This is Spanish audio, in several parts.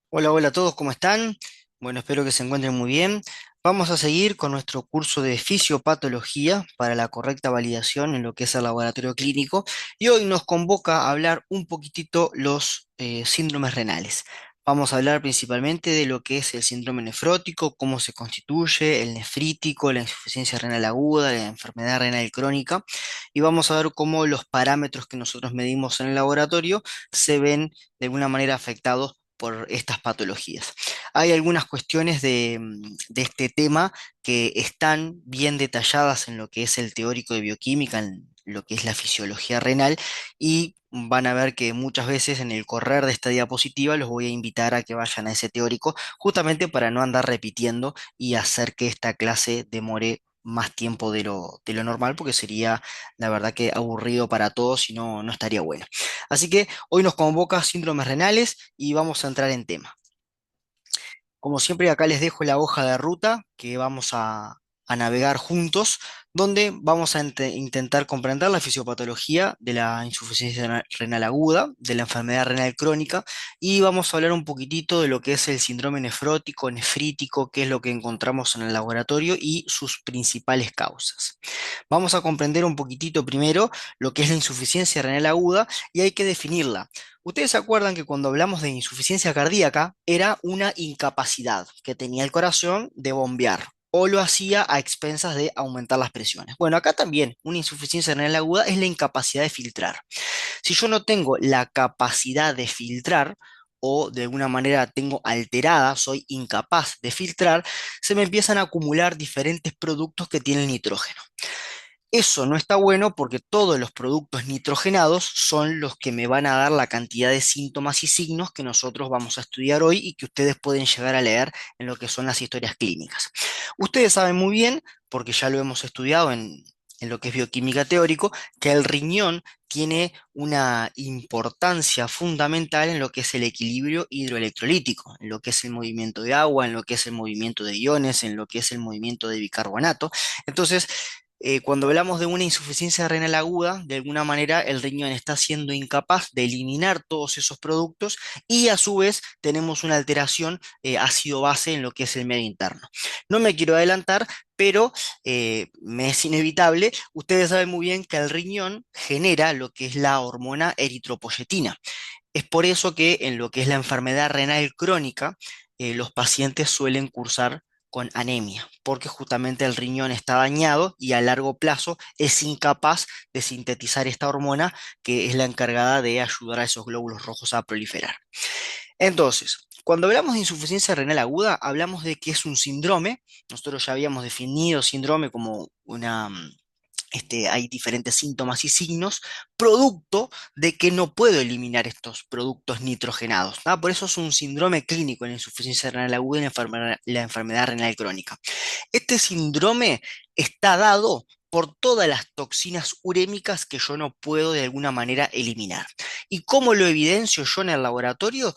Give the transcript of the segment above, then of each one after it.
Hola, hola a todos, ¿cómo están? Bueno, espero que se encuentren muy bien. Vamos a seguir con nuestro curso de fisiopatología para la correcta validación en lo que es el laboratorio clínico y hoy nos convoca a hablar un poquitito los síndromes renales. Vamos a hablar principalmente de lo que es el síndrome nefrótico, cómo se constituye, el nefrítico, la insuficiencia renal aguda, la enfermedad renal crónica y vamos a ver cómo los parámetros que nosotros medimos en el laboratorio se ven de alguna manera afectados por estas patologías. Hay algunas cuestiones de este tema que están bien detalladas en lo que es el teórico de bioquímica, en lo que es la fisiología renal, y van a ver que muchas veces en el correr de esta diapositiva los voy a invitar a que vayan a ese teórico, justamente para no andar repitiendo y hacer que esta clase demore más tiempo de lo normal, porque sería, la verdad, que aburrido para todos y no estaría bueno. Así que hoy nos convoca síndromes renales y vamos a entrar en tema. Como siempre, acá les dejo la hoja de ruta que vamos a navegar juntos, donde vamos a intentar comprender la fisiopatología de la insuficiencia renal aguda, de la enfermedad renal crónica, y vamos a hablar un poquitito de lo que es el síndrome nefrótico, nefrítico, qué es lo que encontramos en el laboratorio y sus principales causas. Vamos a comprender un poquitito primero lo que es la insuficiencia renal aguda y hay que definirla. Ustedes se acuerdan que cuando hablamos de insuficiencia cardíaca era una incapacidad que tenía el corazón de bombear o lo hacía a expensas de aumentar las presiones. Bueno, acá también una insuficiencia renal aguda es la incapacidad de filtrar. Si yo no tengo la capacidad de filtrar, o de alguna manera tengo alterada, soy incapaz de filtrar, se me empiezan a acumular diferentes productos que tienen nitrógeno. Eso no está bueno porque todos los productos nitrogenados son los que me van a dar la cantidad de síntomas y signos que nosotros vamos a estudiar hoy y que ustedes pueden llegar a leer en lo que son las historias clínicas. Ustedes saben muy bien, porque ya lo hemos estudiado en lo que es bioquímica teórico, que el riñón tiene una importancia fundamental en lo que es el equilibrio hidroelectrolítico, en lo que es el movimiento de agua, en lo que es el movimiento de iones, en lo que es el movimiento de bicarbonato. Entonces, cuando hablamos de una insuficiencia renal aguda, de alguna manera el riñón está siendo incapaz de eliminar todos esos productos y a su vez tenemos una alteración ácido-base en lo que es el medio interno. No me quiero adelantar, pero me es inevitable. Ustedes saben muy bien que el riñón genera lo que es la hormona eritropoyetina. Es por eso que en lo que es la enfermedad renal crónica, los pacientes suelen cursar con anemia, porque justamente el riñón está dañado y a largo plazo es incapaz de sintetizar esta hormona que es la encargada de ayudar a esos glóbulos rojos a proliferar. Entonces, cuando hablamos de insuficiencia renal aguda, hablamos de que es un síndrome. Nosotros ya habíamos definido síndrome como hay diferentes síntomas y signos, producto de que no puedo eliminar estos productos nitrogenados. ¿Ah? Por eso es un síndrome clínico en la insuficiencia renal aguda y la enfermedad renal crónica. Este síndrome está dado por todas las toxinas urémicas que yo no puedo de alguna manera eliminar. ¿Y cómo lo evidencio yo en el laboratorio?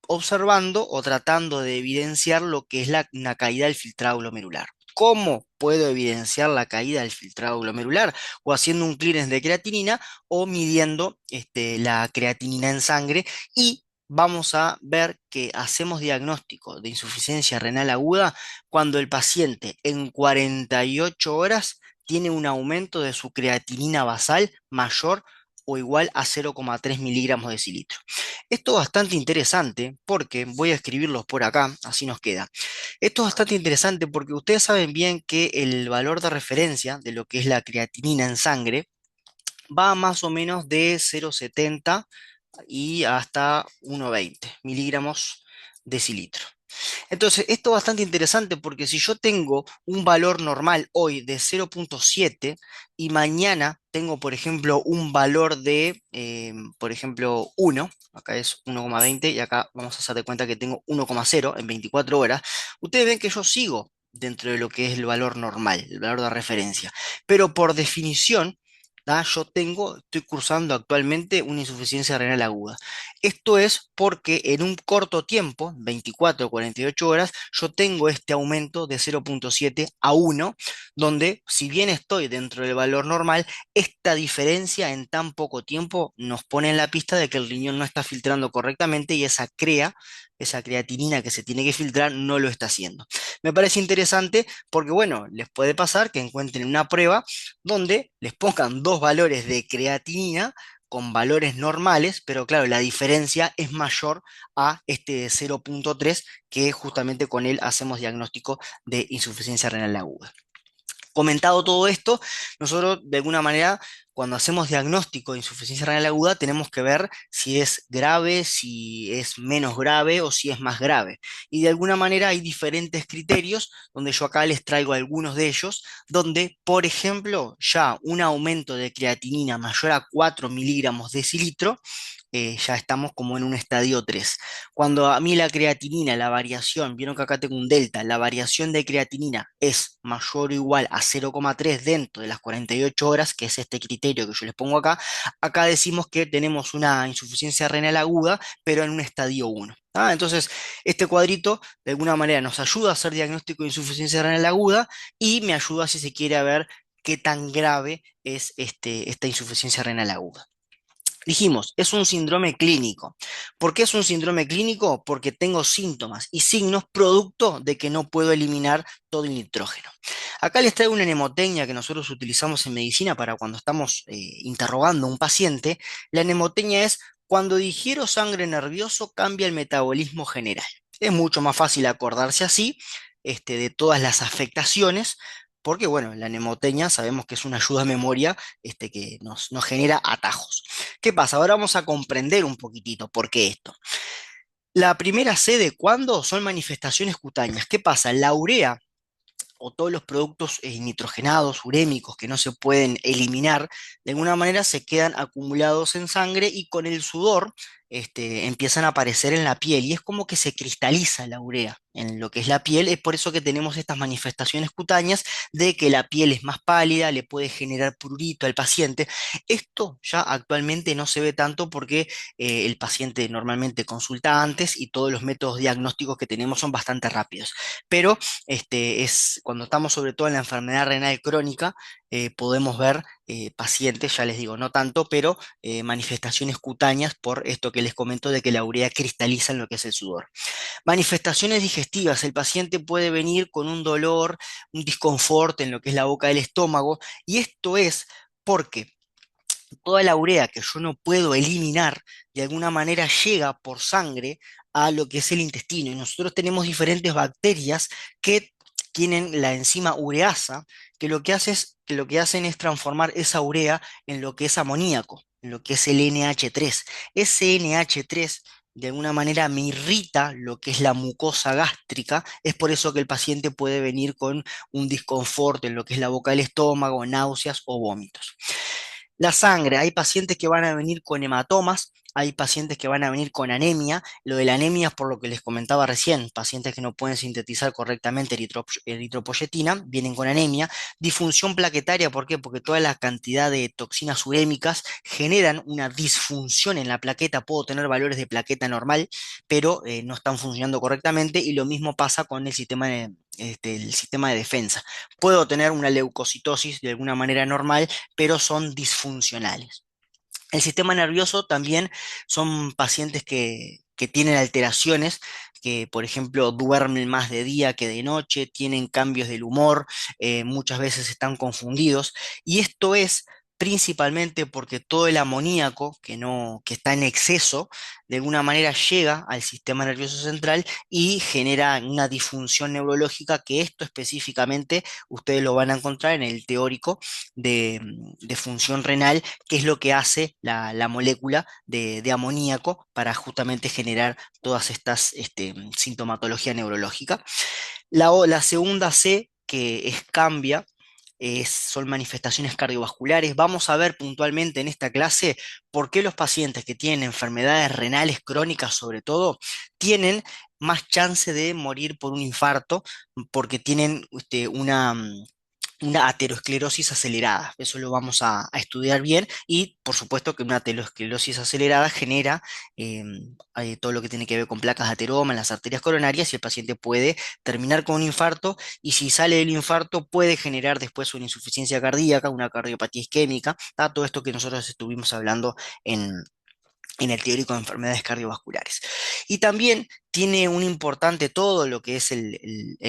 Observando o tratando de evidenciar lo que es una caída del filtrado glomerular. ¿Cómo puedo evidenciar la caída del filtrado glomerular? O haciendo un clearance de creatinina o midiendo la creatinina en sangre y vamos a ver que hacemos diagnóstico de insuficiencia renal aguda cuando el paciente en 48 horas tiene un aumento de su creatinina basal mayor o igual a 0,3 miligramos de cilitro. Esto es bastante interesante porque voy a escribirlos por acá, así nos queda. Esto es bastante interesante porque ustedes saben bien que el valor de referencia de lo que es la creatinina en sangre va más o menos de 0,70 y hasta 1,20 miligramos de cilitro. Entonces, esto es bastante interesante porque si yo tengo un valor normal hoy de 0,7 y mañana tengo, por ejemplo, un valor de, por ejemplo, 1, acá es 1,20 y acá vamos a hacer de cuenta que tengo 1,0 en 24 horas, ustedes ven que yo sigo dentro de lo que es el valor normal, el valor de referencia, pero por definición, estoy cursando actualmente una insuficiencia renal aguda. Esto es porque en un corto tiempo, 24 o 48 horas, yo tengo este aumento de 0,7 a 1, donde si bien estoy dentro del valor normal, esta diferencia en tan poco tiempo nos pone en la pista de que el riñón no está filtrando correctamente y esa crea esa creatinina que se tiene que filtrar no lo está haciendo. Me parece interesante porque, bueno, les puede pasar que encuentren una prueba donde les pongan dos valores de creatinina con valores normales, pero claro, la diferencia es mayor a este de 0,3 que justamente con él hacemos diagnóstico de insuficiencia renal aguda. Comentado todo esto, nosotros de alguna manera, cuando hacemos diagnóstico de insuficiencia renal aguda, tenemos que ver si es grave, si es menos grave o si es más grave. Y de alguna manera hay diferentes criterios, donde yo acá les traigo algunos de ellos, donde, por ejemplo, ya un aumento de creatinina mayor a 4 miligramos decilitro ya estamos como en un estadio 3. Cuando a mí la creatinina, la variación, vieron que acá tengo un delta, la variación de creatinina es mayor o igual a 0,3 dentro de las 48 horas, que es este criterio que yo les pongo acá, acá decimos que tenemos una insuficiencia renal aguda, pero en un estadio 1. Entonces, este cuadrito de alguna manera nos ayuda a hacer diagnóstico de insuficiencia renal aguda y me ayuda si se quiere a ver qué tan grave es esta insuficiencia renal aguda. Dijimos, es un síndrome clínico. ¿Por qué es un síndrome clínico? Porque tengo síntomas y signos producto de que no puedo eliminar todo el nitrógeno. Acá les traigo una mnemotecnia que nosotros utilizamos en medicina para cuando estamos interrogando a un paciente. La mnemotecnia es: cuando digiero sangre nervioso cambia el metabolismo general. Es mucho más fácil acordarse así de todas las afectaciones, porque bueno, la mnemotecnia sabemos que es una ayuda a memoria que nos genera atajos. ¿Qué pasa? Ahora vamos a comprender un poquitito por qué esto. La primera C de cuándo son manifestaciones cutáneas. ¿Qué pasa? La urea o todos los productos nitrogenados, urémicos, que no se pueden eliminar, de alguna manera se quedan acumulados en sangre y con el sudor empiezan a aparecer en la piel y es como que se cristaliza la urea en lo que es la piel. Es por eso que tenemos estas manifestaciones cutáneas de que la piel es más pálida, le puede generar prurito al paciente. Esto ya actualmente no se ve tanto porque el paciente normalmente consulta antes y todos los métodos diagnósticos que tenemos son bastante rápidos. Pero es cuando estamos sobre todo en la enfermedad renal crónica, podemos ver pacientes, ya les digo, no tanto, pero manifestaciones cutáneas por esto que les comento de que la urea cristaliza en lo que es el sudor. Manifestaciones digestivas, el paciente puede venir con un dolor, un disconfort en lo que es la boca del estómago, y esto es porque toda la urea que yo no puedo eliminar, de alguna manera llega por sangre a lo que es el intestino. Y nosotros tenemos diferentes bacterias que tienen la enzima ureasa, que lo que hacen es transformar esa urea en lo que es amoníaco, en lo que es el NH3. Ese NH3 de alguna manera me irrita lo que es la mucosa gástrica, es por eso que el paciente puede venir con un disconfort en lo que es la boca del estómago, náuseas o vómitos. La sangre, hay pacientes que van a venir con hematomas, hay pacientes que van a venir con anemia. Lo de la anemia es por lo que les comentaba recién, pacientes que no pueden sintetizar correctamente eritropoyetina, vienen con anemia. Disfunción plaquetaria, ¿por qué? Porque toda la cantidad de toxinas urémicas generan una disfunción en la plaqueta. Puedo tener valores de plaqueta normal, pero no están funcionando correctamente y lo mismo pasa con el sistema de defensa. Puedo tener una leucocitosis de alguna manera normal, pero son disfuncionales. El sistema nervioso también son pacientes que tienen alteraciones, que por ejemplo duermen más de día que de noche, tienen cambios del humor, muchas veces están confundidos, y esto es principalmente porque todo el amoníaco que está en exceso, de alguna manera llega al sistema nervioso central y genera una disfunción neurológica, que esto específicamente ustedes lo van a encontrar en el teórico de función renal, que es lo que hace la molécula de amoníaco para justamente generar todas estas sintomatología neurológica. La segunda C, que es cambia, son manifestaciones cardiovasculares. Vamos a ver puntualmente en esta clase por qué los pacientes que tienen enfermedades renales crónicas, sobre todo, tienen más chance de morir por un infarto, porque tienen una aterosclerosis acelerada. Eso lo vamos a estudiar bien y por supuesto que una aterosclerosis acelerada genera todo lo que tiene que ver con placas de ateroma en las arterias coronarias y el paciente puede terminar con un infarto y si sale del infarto puede generar después una insuficiencia cardíaca, una cardiopatía isquémica, todo esto que nosotros estuvimos hablando en el teórico de enfermedades cardiovasculares. Y también tiene un importante todo lo que es el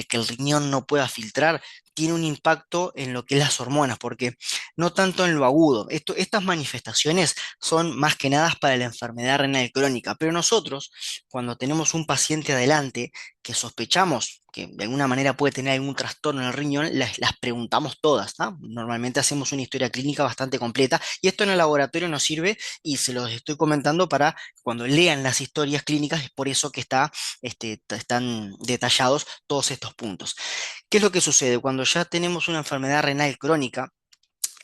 que el riñón no pueda filtrar, tiene un impacto en lo que es las hormonas, porque no tanto en lo agudo. Estas manifestaciones son más que nada para la enfermedad renal crónica, pero nosotros, cuando tenemos un paciente adelante que sospechamos que de alguna manera puede tener algún trastorno en el riñón, las preguntamos todas, ¿no? Normalmente hacemos una historia clínica bastante completa y esto en el laboratorio nos sirve y se los estoy comentando para cuando lean las historias clínicas, es por eso que están detallados todos estos puntos. ¿Qué es lo que sucede? Cuando ya tenemos una enfermedad renal crónica,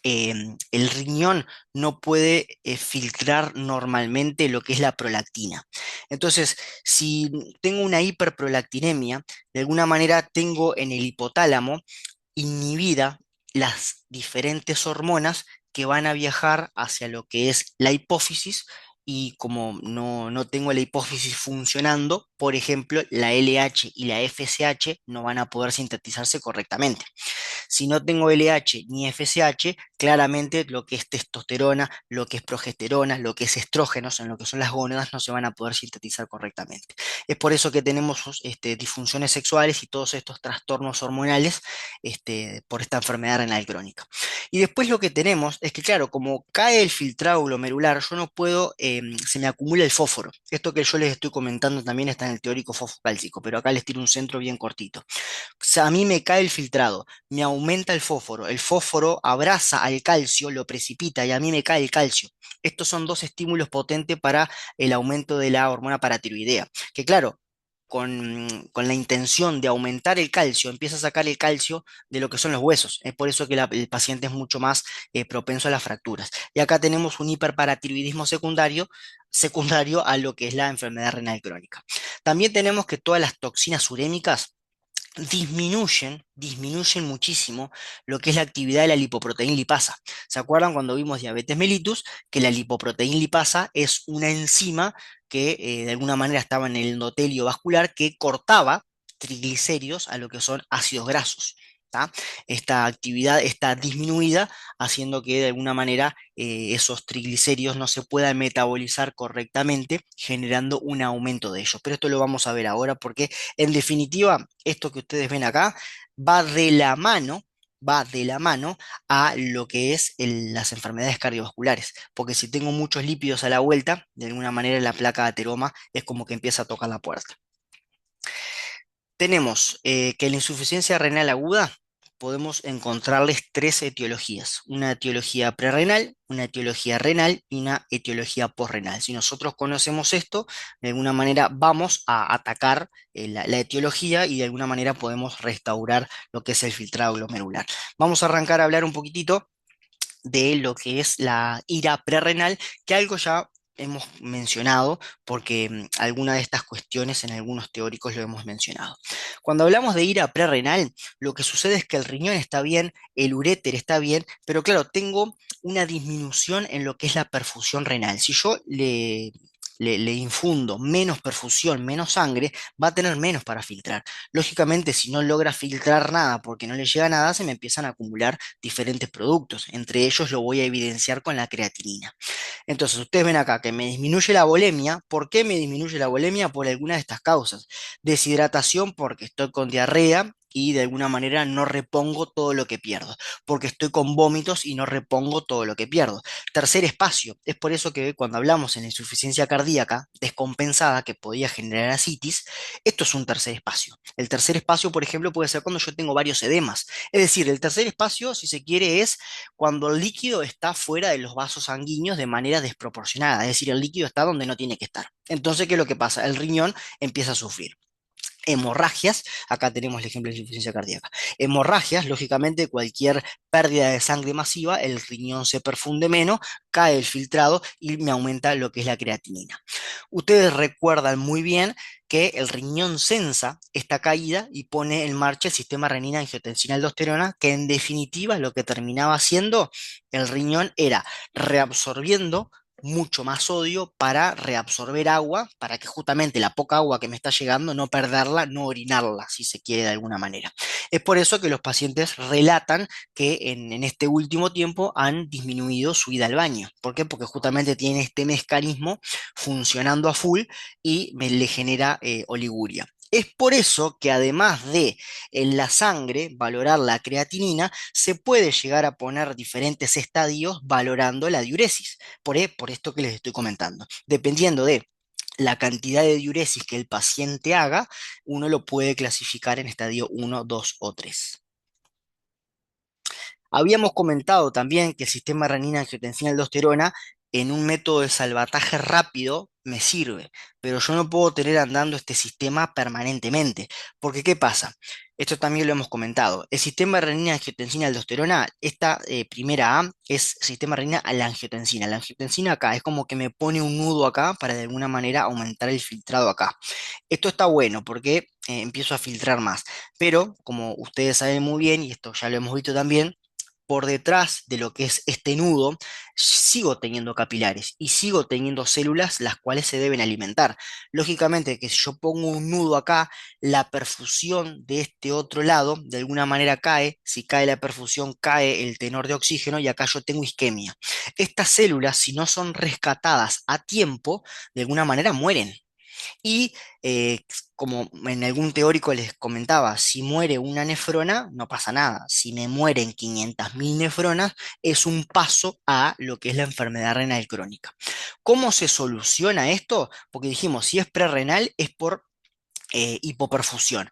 el riñón no puede filtrar normalmente lo que es la prolactina. Entonces, si tengo una hiperprolactinemia, de alguna manera tengo en el hipotálamo inhibida las diferentes hormonas que van a viajar hacia lo que es la hipófisis. Y como no tengo la hipófisis funcionando, por ejemplo, la LH y la FSH no van a poder sintetizarse correctamente. Si no tengo LH ni FSH, claramente lo que es testosterona, lo que es progesterona, lo que es estrógenos, en lo que son las gónadas, no se van a poder sintetizar correctamente. Es por eso que tenemos disfunciones sexuales y todos estos trastornos hormonales por esta enfermedad renal crónica. Y después lo que tenemos es que, claro, como cae el filtrado glomerular, yo no puedo, se me acumula el fósforo. Esto que yo les estoy comentando también está en el teórico fosfocálcico, pero acá les tiro un centro bien cortito. Sea, a mí me cae el filtrado, me aumenta el fósforo abraza al calcio, lo precipita y a mí me cae el calcio. Estos son dos estímulos potentes para el aumento de la hormona paratiroidea, que claro, con la intención de aumentar el calcio, empieza a sacar el calcio de lo que son los huesos. Es por eso que el paciente es mucho más propenso a las fracturas. Y acá tenemos un hiperparatiroidismo secundario a lo que es la enfermedad renal crónica. También tenemos que todas las toxinas urémicas disminuyen muchísimo lo que es la actividad de la lipoproteína lipasa. ¿Se acuerdan cuando vimos diabetes mellitus? Que la lipoproteína lipasa es una enzima que de alguna manera estaba en el endotelio vascular que cortaba triglicéridos a lo que son ácidos grasos. ¿Tá? Esta actividad está disminuida, haciendo que de alguna manera esos triglicéridos no se puedan metabolizar correctamente, generando un aumento de ellos. Pero esto lo vamos a ver ahora porque en definitiva, esto que ustedes ven acá va de la mano, va de la mano a lo que es las enfermedades cardiovasculares, porque si tengo muchos lípidos a la vuelta, de alguna manera la placa de ateroma es como que empieza a tocar la puerta. Tenemos que la insuficiencia renal aguda podemos encontrarles tres etiologías, una etiología prerrenal, una etiología renal y una etiología posrenal. Si nosotros conocemos esto, de alguna manera vamos a atacar la etiología y de alguna manera podemos restaurar lo que es el filtrado glomerular. Vamos a arrancar a hablar un poquitito de lo que es la ira prerrenal, que algo ya hemos mencionado, porque alguna de estas cuestiones en algunos teóricos lo hemos mencionado. Cuando hablamos de ira prerrenal, lo que sucede es que el riñón está bien, el uréter está bien, pero claro, tengo una disminución en lo que es la perfusión renal. Si yo le infundo menos perfusión, menos sangre, va a tener menos para filtrar. Lógicamente, si no logra filtrar nada porque no le llega nada, se me empiezan a acumular diferentes productos. Entre ellos lo voy a evidenciar con la creatinina. Entonces, ustedes ven acá que me disminuye la volemia. ¿Por qué me disminuye la volemia? Por alguna de estas causas. Deshidratación porque estoy con diarrea y de alguna manera no repongo todo lo que pierdo, porque estoy con vómitos y no repongo todo lo que pierdo. Tercer espacio, es por eso que cuando hablamos en la insuficiencia cardíaca descompensada que podía generar ascitis, esto es un tercer espacio. El tercer espacio, por ejemplo, puede ser cuando yo tengo varios edemas. Es decir, el tercer espacio, si se quiere, es cuando el líquido está fuera de los vasos sanguíneos de manera desproporcionada. Es decir, el líquido está donde no tiene que estar. Entonces, ¿qué es lo que pasa? El riñón empieza a sufrir. Hemorragias, acá tenemos el ejemplo de insuficiencia cardíaca. Hemorragias, lógicamente, cualquier pérdida de sangre masiva, el riñón se perfunde menos, cae el filtrado y me aumenta lo que es la creatinina. Ustedes recuerdan muy bien que el riñón sensa esta caída y pone en marcha el sistema renina-angiotensina-aldosterona, que en definitiva lo que terminaba haciendo el riñón era reabsorbiendo mucho más sodio para reabsorber agua, para que justamente la poca agua que me está llegando no perderla, no orinarla, si se quiere de alguna manera. Es por eso que los pacientes relatan que en este último tiempo han disminuido su ida al baño. ¿Por qué? Porque justamente tienen este mecanismo funcionando a full y le genera oliguria. Es por eso que además de en la sangre valorar la creatinina, se puede llegar a poner diferentes estadios valorando la diuresis, por esto que les estoy comentando. Dependiendo de la cantidad de diuresis que el paciente haga, uno lo puede clasificar en estadio 1, 2 o 3. Habíamos comentado también que el sistema renina-angiotensina-aldosterona en un método de salvataje rápido me sirve, pero yo no puedo tener andando este sistema permanentemente, porque ¿qué pasa? Esto también lo hemos comentado. El sistema renina-angiotensina-aldosterona, esta primera A es sistema renina-angiotensina. La angiotensina acá es como que me pone un nudo acá para de alguna manera aumentar el filtrado acá. Esto está bueno porque empiezo a filtrar más, pero como ustedes saben muy bien, y esto ya lo hemos visto también, por detrás de lo que es este nudo, sigo teniendo capilares y sigo teniendo células las cuales se deben alimentar. Lógicamente que si yo pongo un nudo acá, la perfusión de este otro lado de alguna manera cae. Si cae la perfusión, cae el tenor de oxígeno y acá yo tengo isquemia. Estas células, si no son rescatadas a tiempo, de alguna manera mueren. Y como en algún teórico les comentaba, si muere una nefrona, no pasa nada. Si me mueren 500.000 nefronas, es un paso a lo que es la enfermedad renal crónica. ¿Cómo se soluciona esto? Porque dijimos, si es prerrenal, es por hipoperfusión.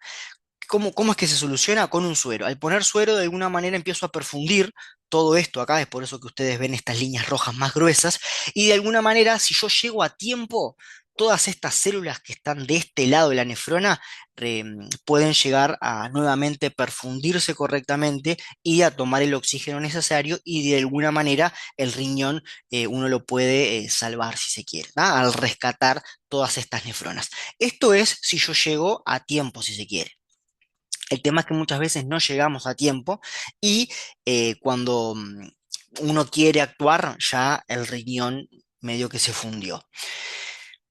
¿Cómo es que se soluciona? Con un suero. Al poner suero, de alguna manera empiezo a perfundir todo esto acá, es por eso que ustedes ven estas líneas rojas más gruesas, y de alguna manera, si yo llego a tiempo, todas estas células que están de este lado de la nefrona pueden llegar a nuevamente perfundirse correctamente y a tomar el oxígeno necesario, y de alguna manera el riñón uno lo puede salvar si se quiere, ¿no? Al rescatar todas estas nefronas. Esto es si yo llego a tiempo, si se quiere. El tema es que muchas veces no llegamos a tiempo y cuando uno quiere actuar, ya el riñón medio que se fundió.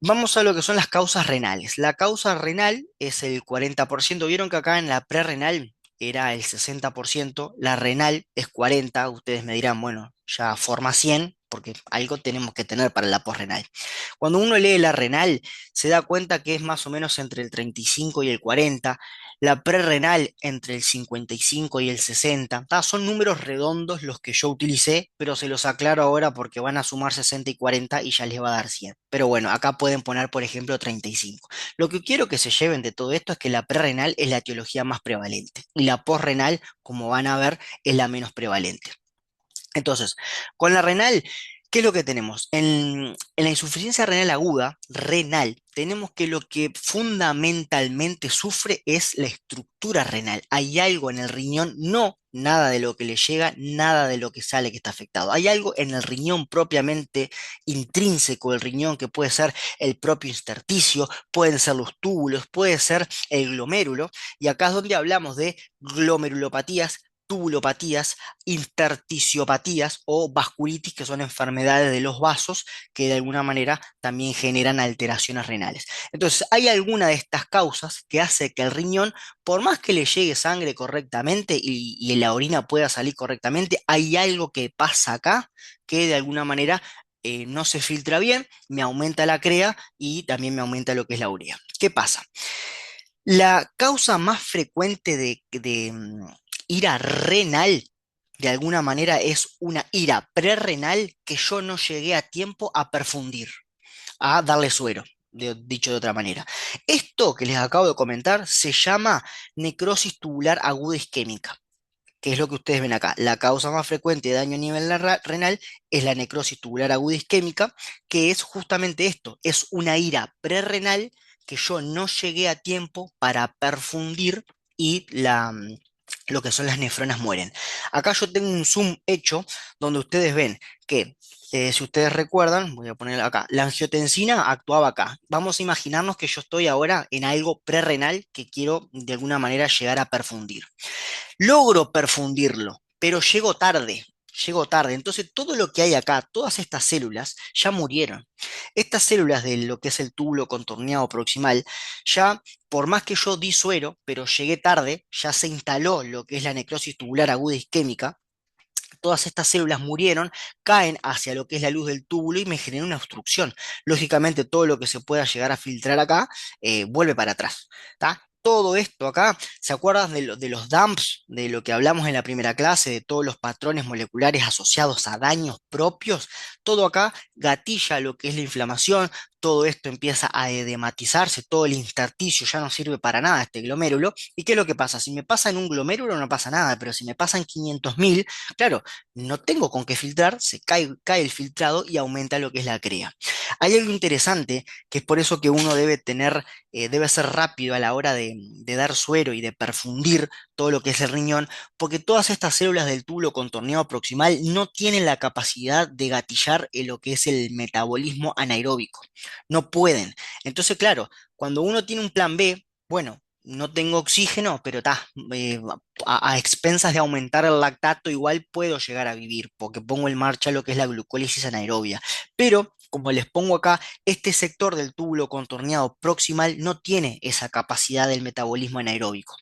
Vamos a lo que son las causas renales. La causa renal es el 40%. Vieron que acá en la prerrenal era el 60%, la renal es 40%. Ustedes me dirán, bueno, ya forma 100, porque algo tenemos que tener para la posrenal. Cuando uno lee la renal, se da cuenta que es más o menos entre el 35 y el 40, la prerrenal entre el 55 y el 60. Son números redondos los que yo utilicé, pero se los aclaro ahora porque van a sumar 60 y 40 y ya les va a dar 100. Pero bueno, acá pueden poner, por ejemplo, 35. Lo que quiero que se lleven de todo esto es que la prerrenal es la etiología más prevalente y la posrenal, como van a ver, es la menos prevalente. Entonces, con la renal, ¿qué es lo que tenemos? En la insuficiencia renal aguda, renal, tenemos que lo que fundamentalmente sufre es la estructura renal. Hay algo en el riñón, no nada de lo que le llega, nada de lo que sale que está afectado. Hay algo en el riñón propiamente intrínseco del riñón, que puede ser el propio intersticio, pueden ser los túbulos, puede ser el glomérulo, y acá es donde hablamos de glomerulopatías, tubulopatías, intersticiopatías o vasculitis, que son enfermedades de los vasos que de alguna manera también generan alteraciones renales. Entonces, hay alguna de estas causas que hace que el riñón, por más que le llegue sangre correctamente y la orina pueda salir correctamente, hay algo que pasa acá que de alguna manera no se filtra bien, me aumenta la CREA y también me aumenta lo que es la urea. ¿Qué pasa? La causa más frecuente de ira renal, de alguna manera, es una ira prerrenal que yo no llegué a tiempo a perfundir, a darle suero, dicho de otra manera. Esto que les acabo de comentar se llama necrosis tubular aguda isquémica, que es lo que ustedes ven acá. La causa más frecuente de daño a nivel renal es la necrosis tubular aguda isquémica, que es justamente esto, es una ira prerrenal que yo no llegué a tiempo para perfundir y lo que son las nefronas mueren. Acá yo tengo un zoom hecho donde ustedes ven que, si ustedes recuerdan, voy a poner acá, la angiotensina actuaba acá. Vamos a imaginarnos que yo estoy ahora en algo prerrenal que quiero de alguna manera llegar a perfundir. Logro perfundirlo, pero llego tarde. Llegó tarde. Entonces, todo lo que hay acá, todas estas células ya murieron. Estas células de lo que es el túbulo contorneado proximal, ya, por más que yo di suero, pero llegué tarde, ya se instaló lo que es la necrosis tubular aguda isquémica. Todas estas células murieron, caen hacia lo que es la luz del túbulo y me genera una obstrucción. Lógicamente, todo lo que se pueda llegar a filtrar acá vuelve para atrás. ¿Tá? Todo esto acá, ¿se acuerdan de los dumps, de lo que hablamos en la primera clase, de todos los patrones moleculares asociados a daños propios? Todo acá gatilla lo que es la inflamación, todo esto empieza a edematizarse, todo el intersticio ya no sirve para nada este glomérulo. ¿Y qué es lo que pasa? Si me pasa en un glomérulo no pasa nada, pero si me pasa en 500.000, claro, no tengo con qué filtrar, cae el filtrado y aumenta lo que es la crea. Hay algo interesante que es por eso que uno debe tener, debe ser rápido a la hora de dar suero y de perfundir todo lo que es el riñón, porque todas estas células del túbulo contorneado proximal no tienen la capacidad de gatillar en lo que es el metabolismo anaeróbico. No pueden. Entonces, claro, cuando uno tiene un plan B, bueno, no tengo oxígeno, pero está, a expensas de aumentar el lactato, igual puedo llegar a vivir, porque pongo en marcha lo que es la glucólisis anaerobia. Pero, como les pongo acá, este sector del túbulo contorneado proximal no tiene esa capacidad del metabolismo anaeróbico.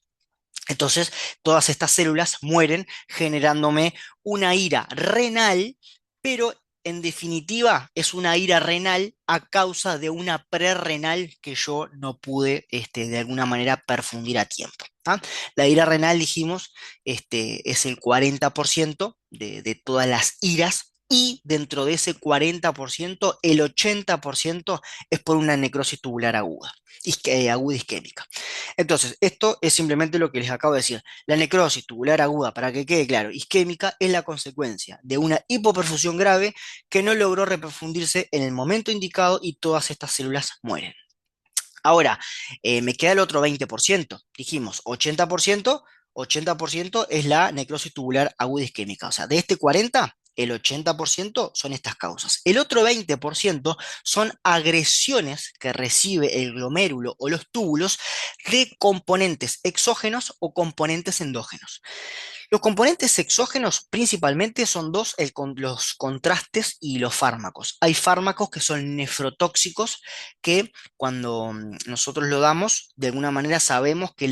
Entonces, todas estas células mueren generándome una ira renal, pero en definitiva es una ira renal a causa de una prerrenal que yo no pude de alguna manera perfundir a tiempo. ¿Ah? La ira renal, dijimos, es el 40% de todas las iras. Y dentro de ese 40%, el 80% es por una necrosis tubular aguda, aguda isquémica. Entonces, esto es simplemente lo que les acabo de decir. La necrosis tubular aguda, para que quede claro, isquémica, es la consecuencia de una hipoperfusión grave que no logró reperfundirse en el momento indicado y todas estas células mueren. Ahora, me queda el otro 20%. Dijimos 80% es la necrosis tubular aguda isquémica. O sea, de este 40, el 80% son estas causas. El otro 20% son agresiones que recibe el glomérulo o los túbulos de componentes exógenos o componentes endógenos. Los componentes exógenos principalmente son dos, los contrastes y los fármacos. Hay fármacos que son nefrotóxicos que cuando nosotros lo damos, de alguna manera sabemos que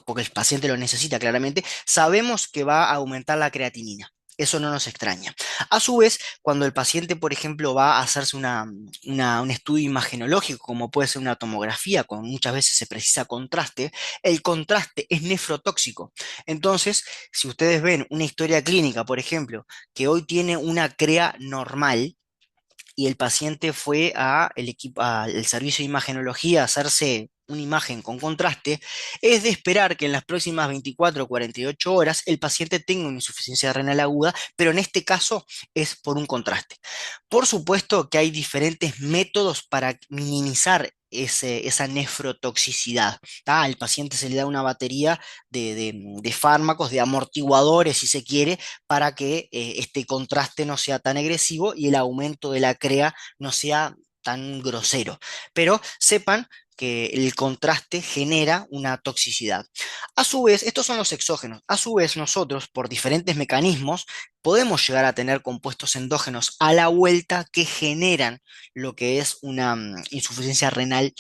porque el paciente lo necesita claramente, sabemos que va a aumentar la creatinina. Eso no nos extraña. A su vez, cuando el paciente, por ejemplo, va a hacerse un estudio imagenológico, como puede ser una tomografía, con muchas veces se precisa contraste, el contraste es nefrotóxico. Entonces, si ustedes ven una historia clínica, por ejemplo, que hoy tiene una CREA normal y el paciente fue al servicio de imagenología a hacerse una imagen con contraste, es de esperar que en las próximas 24 o 48 horas el paciente tenga una insuficiencia renal aguda, pero en este caso es por un contraste. Por supuesto que hay diferentes métodos para minimizar esa nefrotoxicidad. ¿Tá? Al paciente se le da una batería de fármacos, de amortiguadores, si se quiere, para que este contraste no sea tan agresivo y el aumento de la CREA no sea tan grosero. Pero sepan que el contraste genera una toxicidad. A su vez, estos son los exógenos. A su vez, nosotros, por diferentes mecanismos, podemos llegar a tener compuestos endógenos a la vuelta que generan lo que es una insuficiencia renal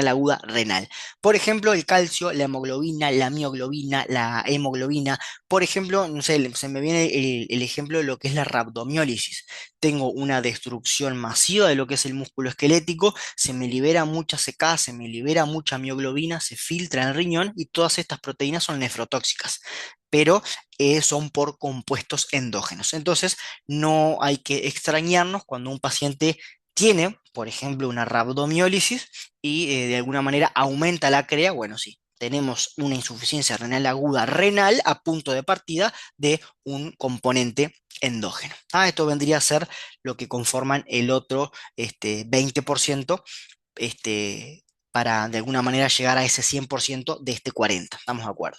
aguda renal. Por ejemplo, el calcio, la hemoglobina, la mioglobina, la hemoglobina. Por ejemplo, no sé, se me viene el ejemplo de lo que es la rhabdomiólisis. Tengo una destrucción masiva de lo que es el músculo esquelético, se me libera mucha CK, se me libera mucha mioglobina, se filtra en el riñón y todas estas proteínas son nefrotóxicas. Pero son por compuestos endógenos. Entonces, no hay que extrañarnos cuando un paciente tiene, por ejemplo, una rhabdomiólisis y de alguna manera aumenta la CREA. Bueno, sí, tenemos una insuficiencia renal aguda renal a punto de partida de un componente endógeno. Esto vendría a ser lo que conforman el otro 20%, para de alguna manera llegar a ese 100% de este 40%. ¿Estamos de acuerdo?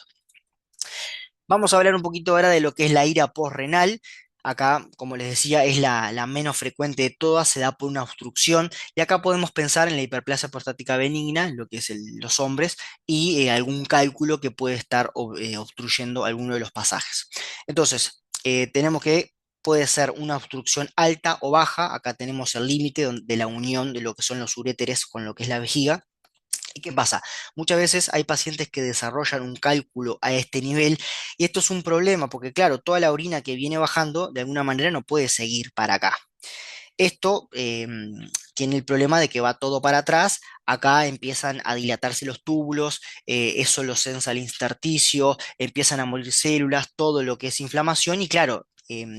Vamos a hablar un poquito ahora de lo que es la ira posrenal. Acá, como les decía, es la menos frecuente de todas, se da por una obstrucción, y acá podemos pensar en la hiperplasia prostática benigna, lo que es los hombres, y algún cálculo que puede estar obstruyendo alguno de los pasajes. Entonces, tenemos que puede ser una obstrucción alta o baja, acá tenemos el límite de la unión de lo que son los uréteres con lo que es la vejiga. ¿Y qué pasa? Muchas veces hay pacientes que desarrollan un cálculo a este nivel y esto es un problema porque, claro, toda la orina que viene bajando de alguna manera no puede seguir para acá. Esto tiene el problema de que va todo para atrás, acá empiezan a dilatarse los túbulos, eso lo sensa el intersticio, empiezan a morir células, todo lo que es inflamación y claro,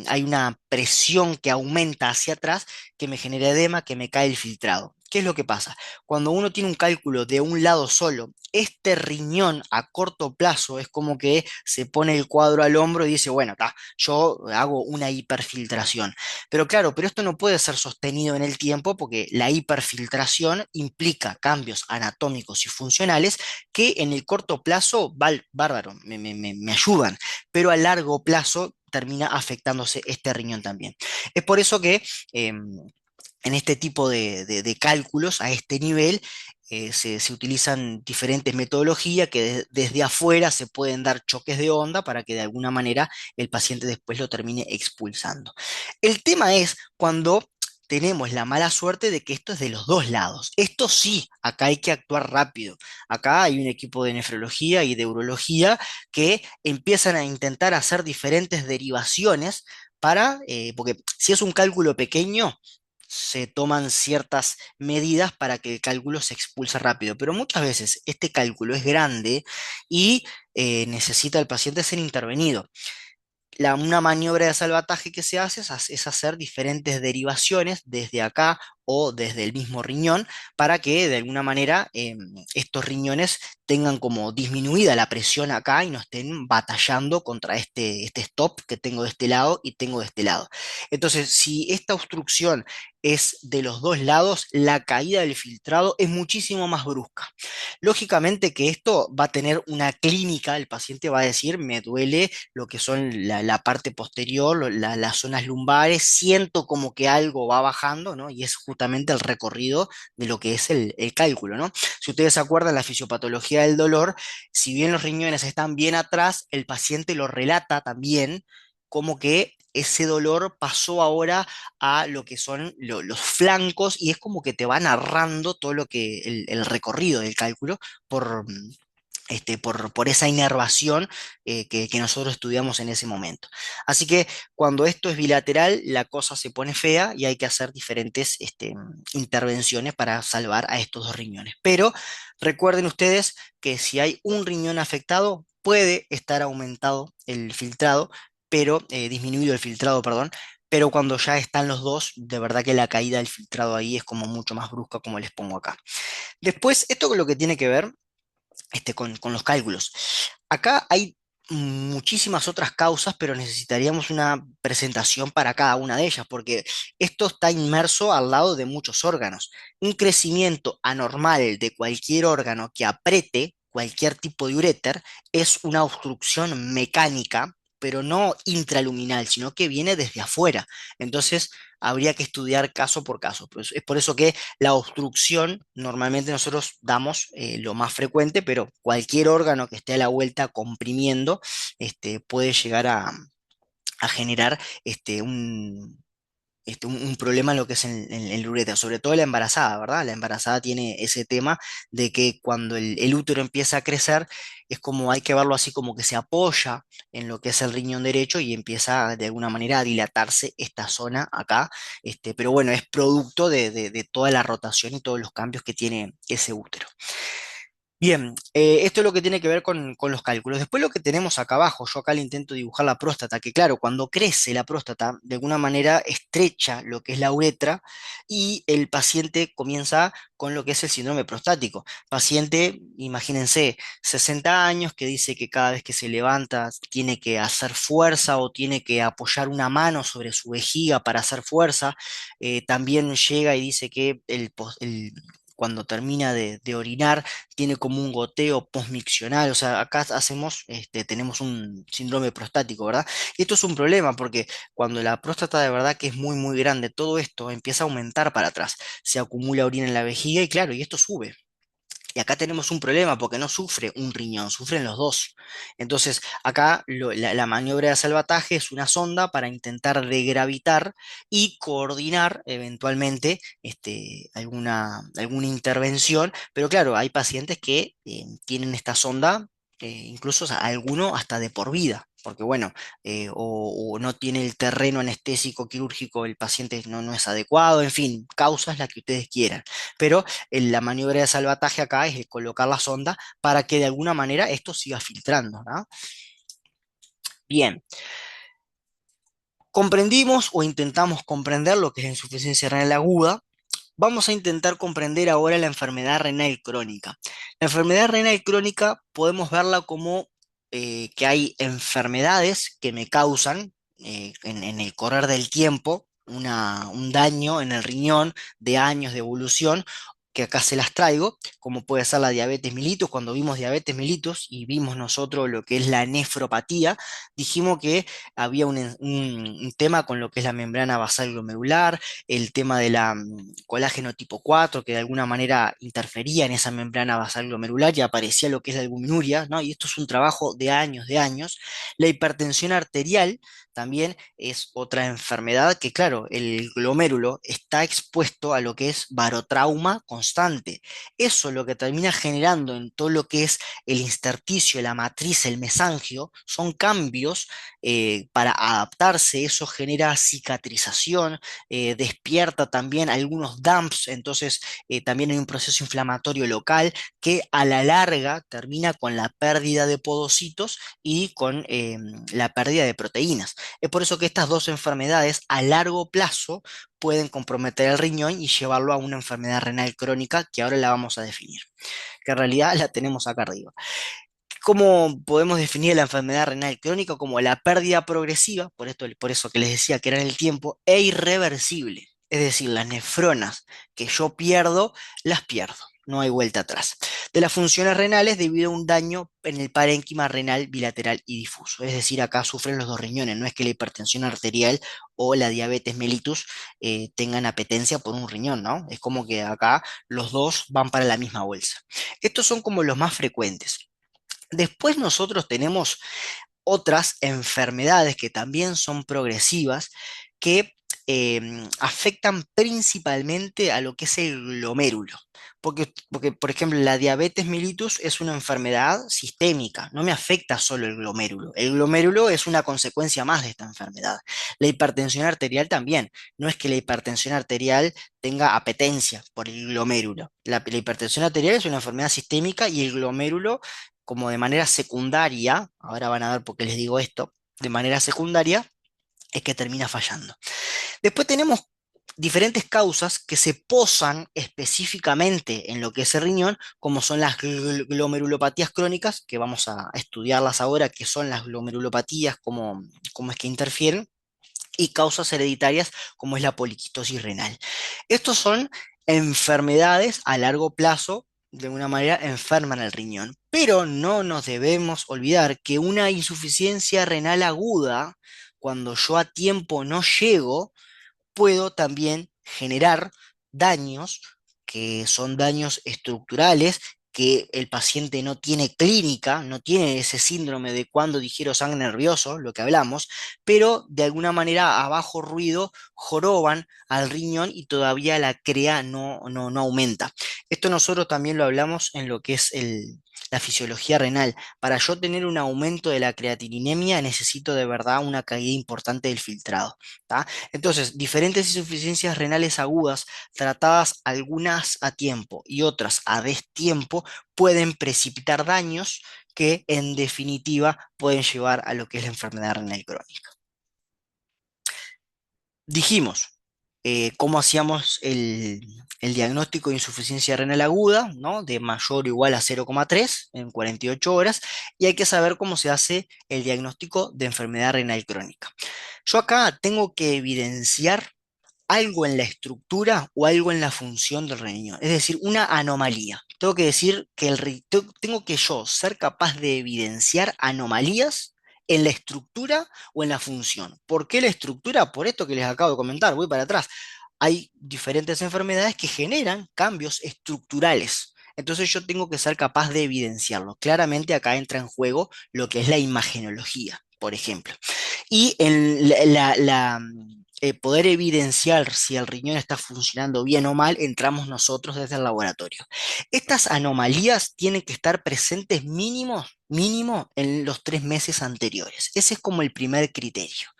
hay una presión que aumenta hacia atrás que me genera edema, que me cae el filtrado. ¿Qué es lo que pasa? Cuando uno tiene un cálculo de un lado solo, este riñón a corto plazo es como que se pone el cuadro al hombro y dice, bueno, acá yo hago una hiperfiltración. Pero claro, pero esto no puede ser sostenido en el tiempo porque la hiperfiltración implica cambios anatómicos y funcionales que en el corto plazo, bárbaro, me ayudan, pero a largo plazo termina afectándose este riñón también. Es por eso que en este tipo de cálculos, a este nivel, se utilizan diferentes metodologías que desde afuera se pueden dar choques de onda para que de alguna manera el paciente después lo termine expulsando. El tema es cuando tenemos la mala suerte de que esto es de los dos lados. Esto sí, acá hay que actuar rápido. Acá hay un equipo de nefrología y de urología que empiezan a intentar hacer diferentes derivaciones porque si es un cálculo pequeño, se toman ciertas medidas para que el cálculo se expulse rápido, pero muchas veces este cálculo es grande y necesita el paciente ser intervenido. Una maniobra de salvataje que se hace es hacer diferentes derivaciones desde acá o desde el mismo riñón para que de alguna manera estos riñones tengan como disminuida la presión acá y no estén batallando contra este stop que tengo de este lado y tengo de este lado. Entonces, si esta obstrucción es de los dos lados, la caída del filtrado es muchísimo más brusca. Lógicamente que esto va a tener una clínica, el paciente va a decir, me duele lo que son la parte posterior, las zonas lumbares, siento como que algo va bajando, ¿no? Y es justamente el recorrido de lo que es el cálculo, ¿no? Si ustedes se acuerdan, la fisiopatología del dolor, si bien los riñones están bien atrás, el paciente lo relata también como que ese dolor pasó ahora a lo que son los flancos y es como que te va narrando todo lo que el recorrido del cálculo por, por esa inervación que nosotros estudiamos en ese momento. Así que cuando esto es bilateral, la cosa se pone fea y hay que hacer diferentes intervenciones para salvar a estos dos riñones. Pero recuerden ustedes que si hay un riñón afectado, puede estar aumentado el filtrado, pero disminuido el filtrado, perdón. Pero cuando ya están los dos, de verdad que la caída del filtrado ahí es como mucho más brusca, como les pongo acá. Después, esto con lo que tiene que ver con los cálculos. Acá hay muchísimas otras causas, pero necesitaríamos una presentación para cada una de ellas, porque esto está inmerso al lado de muchos órganos. Un crecimiento anormal de cualquier órgano que apriete cualquier tipo de uréter es una obstrucción mecánica, pero no intraluminal, sino que viene desde afuera. Entonces, habría que estudiar caso por caso. Pues es por eso que la obstrucción normalmente nosotros damos lo más frecuente, pero cualquier órgano que esté a la vuelta comprimiendo puede llegar a generar un problema en lo que es el uréter, sobre todo la embarazada, ¿verdad? La embarazada tiene ese tema de que cuando el útero empieza a crecer, es como hay que verlo así como que se apoya en lo que es el riñón derecho y empieza de alguna manera a dilatarse esta zona acá, pero bueno, es producto de toda la rotación y todos los cambios que tiene ese útero. Bien, esto es lo que tiene que ver con los cálculos. Después lo que tenemos acá abajo, yo acá le intento dibujar la próstata, que claro, cuando crece la próstata, de alguna manera estrecha lo que es la uretra y el paciente comienza con lo que es el síndrome prostático. Paciente, imagínense, 60 años que dice que cada vez que se levanta tiene que hacer fuerza o tiene que apoyar una mano sobre su vejiga para hacer fuerza. También llega y dice que cuando termina de orinar tiene como un goteo postmiccional, o sea, acá tenemos un síndrome prostático, ¿verdad? Y esto es un problema porque cuando la próstata de verdad que es muy, muy grande, todo esto empieza a aumentar para atrás, se acumula orina en la vejiga y claro, y esto sube. Y acá tenemos un problema porque no sufre un riñón, sufren los dos. Entonces, acá la maniobra de salvataje es una sonda para intentar degravitar y coordinar eventualmente alguna intervención. Pero claro, hay pacientes que tienen esta sonda, incluso o sea, alguno hasta de por vida. Porque bueno, o no tiene el terreno anestésico quirúrgico, el paciente no es adecuado, en fin, causas las que ustedes quieran. Pero la maniobra de salvataje acá es colocar la sonda para que de alguna manera esto siga filtrando, ¿no? Bien, comprendimos o intentamos comprender lo que es la insuficiencia renal aguda. Vamos a intentar comprender ahora la enfermedad renal crónica. La enfermedad renal crónica podemos verla como que hay enfermedades que me causan en el correr del tiempo un daño en el riñón de años de evolución, que acá se las traigo, como puede ser la diabetes mellitus. Cuando vimos diabetes mellitus y vimos nosotros lo que es la nefropatía, dijimos que había un tema con lo que es la membrana basal glomerular, el tema de la colágeno tipo 4 que de alguna manera interfería en esa membrana basal glomerular y aparecía lo que es la albuminuria, ¿no? Y esto es un trabajo de años, de años. La hipertensión arterial también es otra enfermedad que, claro, el glomérulo está expuesto a lo que es barotrauma constante. Eso lo que termina generando en todo lo que es el intersticio, la matriz, el mesangio, son cambios para adaptarse. Eso genera cicatrización, despierta también algunos dumps, entonces también hay un proceso inflamatorio local que a la larga termina con la pérdida de podocitos y con la pérdida de proteínas. Es por eso que estas dos enfermedades a largo plazo pueden comprometer el riñón y llevarlo a una enfermedad renal crónica que ahora la vamos a definir, que en realidad la tenemos acá arriba. ¿Cómo podemos definir la enfermedad renal crónica? Como la pérdida progresiva, por eso que les decía que era en el tiempo, e irreversible. Es decir, las nefronas que yo pierdo, las pierdo. No hay vuelta atrás. De las funciones renales debido a un daño en el parénquima renal bilateral y difuso. Es decir, acá sufren los dos riñones. No es que la hipertensión arterial o la diabetes mellitus tengan apetencia por un riñón, ¿no? Es como que acá los dos van para la misma bolsa. Estos son como los más frecuentes. Después nosotros tenemos otras enfermedades que también son progresivas, que afectan principalmente a lo que es el glomérulo. Porque, por ejemplo, la diabetes mellitus es una enfermedad sistémica, no me afecta solo el glomérulo. El glomérulo es una consecuencia más de esta enfermedad. La hipertensión arterial también. No es que la hipertensión arterial tenga apetencia por el glomérulo. La hipertensión arterial es una enfermedad sistémica y el glomérulo como de manera secundaria, ahora van a ver por qué les digo esto, de manera secundaria es que termina fallando. Después tenemos diferentes causas que se posan específicamente en lo que es el riñón, como son las glomerulopatías crónicas, que vamos a estudiarlas ahora, que son las glomerulopatías, cómo es que interfieren, y causas hereditarias, como es la poliquistosis renal. Estos son enfermedades a largo plazo, de alguna manera enferman el riñón, pero no nos debemos olvidar que una insuficiencia renal aguda, cuando yo a tiempo no llego, puedo también generar daños que son daños estructurales, que el paciente no tiene clínica, no tiene ese síndrome de cuando digiero sangre nervioso, lo que hablamos, pero de alguna manera a bajo ruido joroban al riñón y todavía la CREA no aumenta. Esto nosotros también lo hablamos en lo que es la fisiología renal. Para yo tener un aumento de la creatininemia necesito de verdad una caída importante del filtrado. ¿Tá? Entonces, diferentes insuficiencias renales agudas, tratadas algunas a tiempo y otras a destiempo, pueden precipitar daños que en definitiva pueden llevar a lo que es la enfermedad renal crónica. Dijimos cómo hacíamos el diagnóstico de insuficiencia renal aguda, ¿no? De mayor o igual a 0,3 en 48 horas, y hay que saber cómo se hace el diagnóstico de enfermedad renal crónica. Yo acá tengo que evidenciar algo en la estructura o algo en la función del riñón, es decir, una anomalía. Tengo que decir que tengo que yo ser capaz de evidenciar anomalías en la estructura o en la función. ¿Por qué la estructura? Por esto que les acabo de comentar, voy para atrás. Hay diferentes enfermedades que generan cambios estructurales. Entonces yo tengo que ser capaz de evidenciarlo. Claramente acá entra en juego lo que es la imagenología, por ejemplo. Y en poder evidenciar si el riñón está funcionando bien o mal, entramos nosotros desde el laboratorio. Estas anomalías tienen que estar presentes mínimo en los 3 meses anteriores. Ese es como el primer criterio,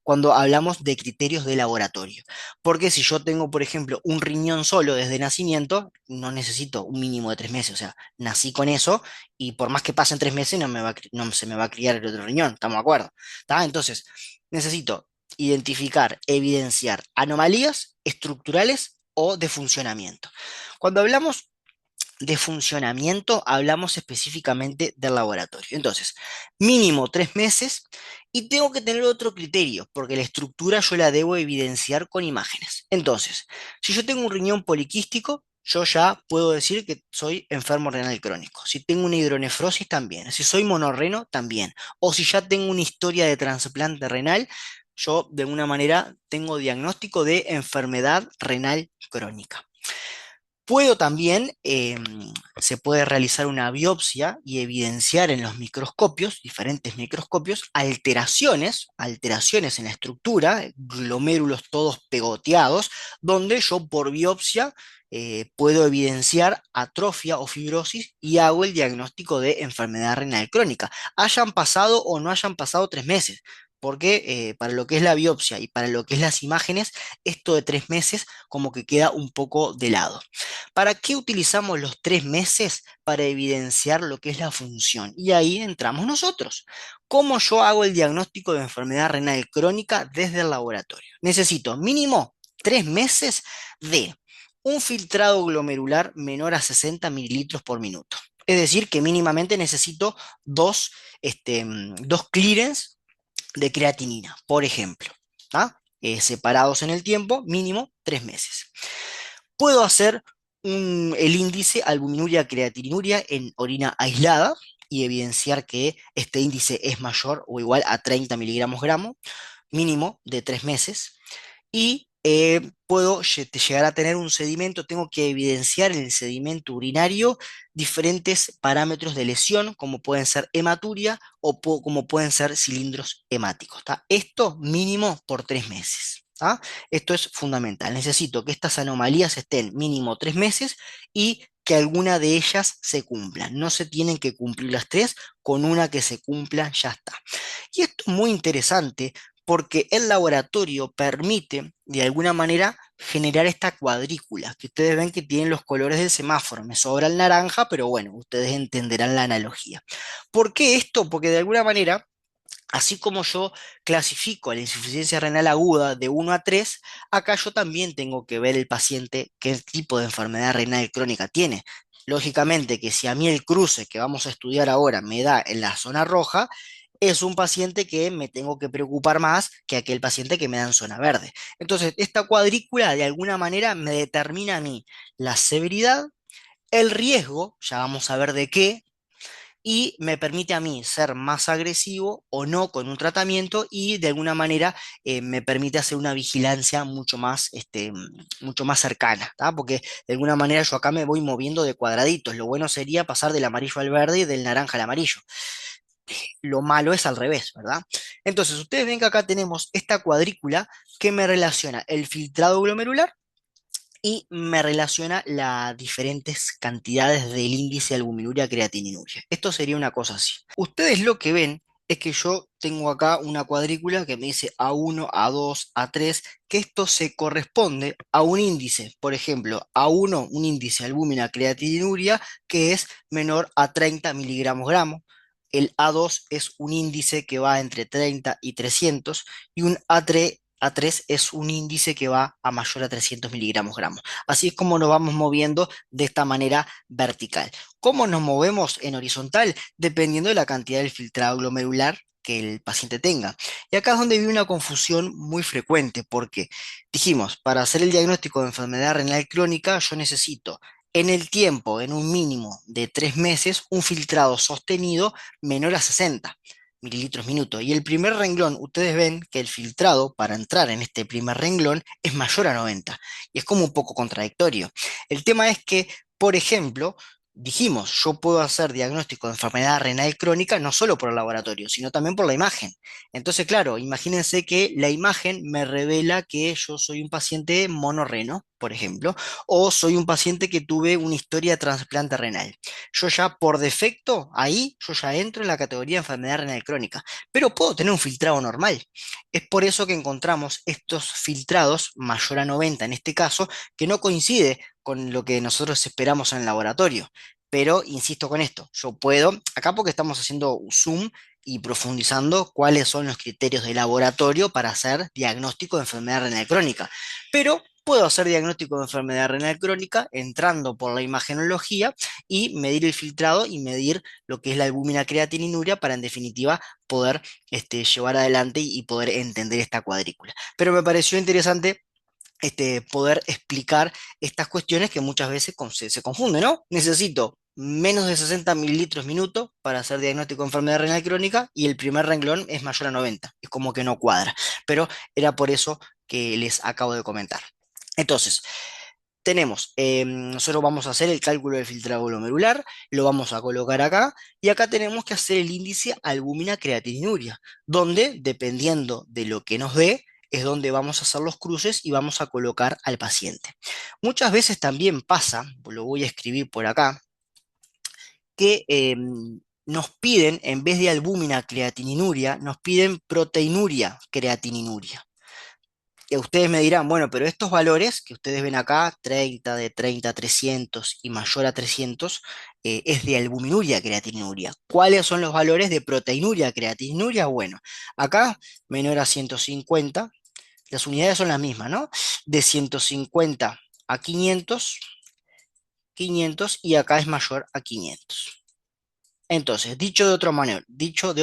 cuando hablamos de criterios de laboratorio. Porque si yo tengo, por ejemplo, un riñón solo desde nacimiento, no necesito un mínimo de 3 meses. O sea, nací con eso y por más que pasen 3 meses no se me va a criar el otro riñón. ¿Estamos de acuerdo? ¿Tá? Entonces, necesito identificar, evidenciar anomalías estructurales o de funcionamiento. Cuando hablamos de funcionamiento, hablamos específicamente del laboratorio. Entonces, mínimo 3 meses y tengo que tener otro criterio, porque la estructura yo la debo evidenciar con imágenes. Entonces, si yo tengo un riñón poliquístico, yo ya puedo decir que soy enfermo renal crónico. Si tengo una hidronefrosis, también. Si soy monorreno, también. O si ya tengo una historia de trasplante renal, yo de alguna manera tengo diagnóstico de enfermedad renal crónica. Puedo también, se puede realizar una biopsia y evidenciar en los microscopios, diferentes microscopios, alteraciones en la estructura, glomérulos todos pegoteados, donde yo por biopsia puedo evidenciar atrofia o fibrosis y hago el diagnóstico de enfermedad renal crónica, hayan pasado o no hayan pasado 3 meses. Porque para lo que es la biopsia y para lo que es las imágenes, esto de 3 meses como que queda un poco de lado. ¿Para qué utilizamos los 3 meses? Para evidenciar lo que es la función. Y ahí entramos nosotros. ¿Cómo yo hago el diagnóstico de enfermedad renal crónica desde el laboratorio? Necesito mínimo 3 meses de un filtrado glomerular menor a 60 mililitros por minuto. Es decir, que mínimamente necesito dos clearance de creatinina, por ejemplo, ¿tá? Separados en el tiempo, mínimo 3 meses. Puedo hacer el índice albuminuria creatininuria en orina aislada y evidenciar que este índice es mayor o igual a 30 miligramos gramo, mínimo de 3 meses. Y puedo llegar a tener un sedimento, tengo que evidenciar en el sedimento urinario diferentes parámetros de lesión, como pueden ser hematuria o como pueden ser cilindros hemáticos. ¿Tá? Esto mínimo por 3 meses. ¿Tá? Esto es fundamental. Necesito que estas anomalías estén mínimo 3 meses y que alguna de ellas se cumplan. No se tienen que cumplir las tres, con una que se cumpla ya está. Y esto es muy interesante porque el laboratorio permite, de alguna manera, generar esta cuadrícula, que ustedes ven que tienen los colores del semáforo. Me sobra el naranja, pero bueno, ustedes entenderán la analogía. ¿Por qué esto? Porque de alguna manera, así como yo clasifico a la insuficiencia renal aguda de 1 a 3, acá yo también tengo que ver el paciente qué tipo de enfermedad renal crónica tiene. Lógicamente que si a mí el cruce que vamos a estudiar ahora me da en la zona roja, es un paciente que me tengo que preocupar más que aquel paciente que me da en zona verde. Entonces, esta cuadrícula de alguna manera me determina a mí la severidad, el riesgo, ya vamos a ver de qué, y me permite a mí ser más agresivo o no con un tratamiento y de alguna manera me permite hacer una vigilancia mucho más cercana, ¿tá? Porque de alguna manera yo acá me voy moviendo de cuadraditos. Lo bueno sería pasar del amarillo al verde y del naranja al amarillo. Lo malo es al revés, ¿verdad? Entonces, ustedes ven que acá tenemos esta cuadrícula que me relaciona el filtrado glomerular y me relaciona las diferentes cantidades del índice albuminuria creatininuria. Esto sería una cosa así. Ustedes lo que ven es que yo tengo acá una cuadrícula que me dice A1, A2, A3, que esto se corresponde a un índice, por ejemplo, A1, un índice albúmina creatininuria que es menor a 30 miligramos gramo. El A2 es un índice que va entre 30 y 300 y un A3 es un índice que va a mayor a 300 miligramos gramos. Así es como nos vamos moviendo de esta manera vertical. ¿Cómo nos movemos en horizontal? Dependiendo de la cantidad del filtrado glomerular que el paciente tenga. Y acá es donde viene una confusión muy frecuente, porque dijimos, para hacer el diagnóstico de enfermedad renal crónica, yo necesito en el tiempo, en un mínimo de 3 meses, un filtrado sostenido menor a 60 mililitros minuto. Y el primer renglón, ustedes ven que el filtrado para entrar en este primer renglón es mayor a 90. Y es como un poco contradictorio. El tema es que, por ejemplo, dijimos, yo puedo hacer diagnóstico de enfermedad renal crónica no solo por el laboratorio, sino también por la imagen. Entonces, claro, imagínense que la imagen me revela que yo soy un paciente monorreno, por ejemplo, o soy un paciente que tuve una historia de trasplante renal. Yo ya por defecto, ahí yo ya entro en la categoría de enfermedad renal crónica, pero puedo tener un filtrado normal. Es por eso que encontramos estos filtrados, mayor a 90 en este caso, que no coincide con lo que nosotros esperamos en el laboratorio. Pero insisto con esto, yo puedo, acá porque estamos haciendo zoom y profundizando cuáles son los criterios de laboratorio para hacer diagnóstico de enfermedad renal crónica. Pero puedo hacer diagnóstico de enfermedad renal crónica entrando por la imagenología y medir el filtrado y medir lo que es la albúmina creatininuria para en definitiva poder llevar adelante y poder entender esta cuadrícula. Pero me pareció interesante poder explicar estas cuestiones que muchas veces se confunden, ¿no? Necesito menos de 60 mililitros minuto para hacer diagnóstico de enfermedad renal crónica y el primer renglón es mayor a 90. Es como que no cuadra. Pero era por eso que les acabo de comentar. Entonces, tenemos, nosotros vamos a hacer el cálculo del filtrado glomerular, lo vamos a colocar acá, y acá tenemos que hacer el índice albúmina creatininuria, donde, dependiendo de lo que nos dé, es donde vamos a hacer los cruces y vamos a colocar al paciente. Muchas veces también pasa, lo voy a escribir por acá, que nos piden, en vez de albúmina creatininuria, nos piden proteinuria creatininuria. Y ustedes me dirán, bueno, pero estos valores que ustedes ven acá, 30, de 30 a 300 y mayor a 300, es de albuminuria creatininuria. ¿Cuáles son los valores de proteinuria creatininuria? Bueno, acá menor a 150, las unidades son las mismas, ¿no? De 150 a 500, 500 y acá es mayor a 500. Entonces, dicho de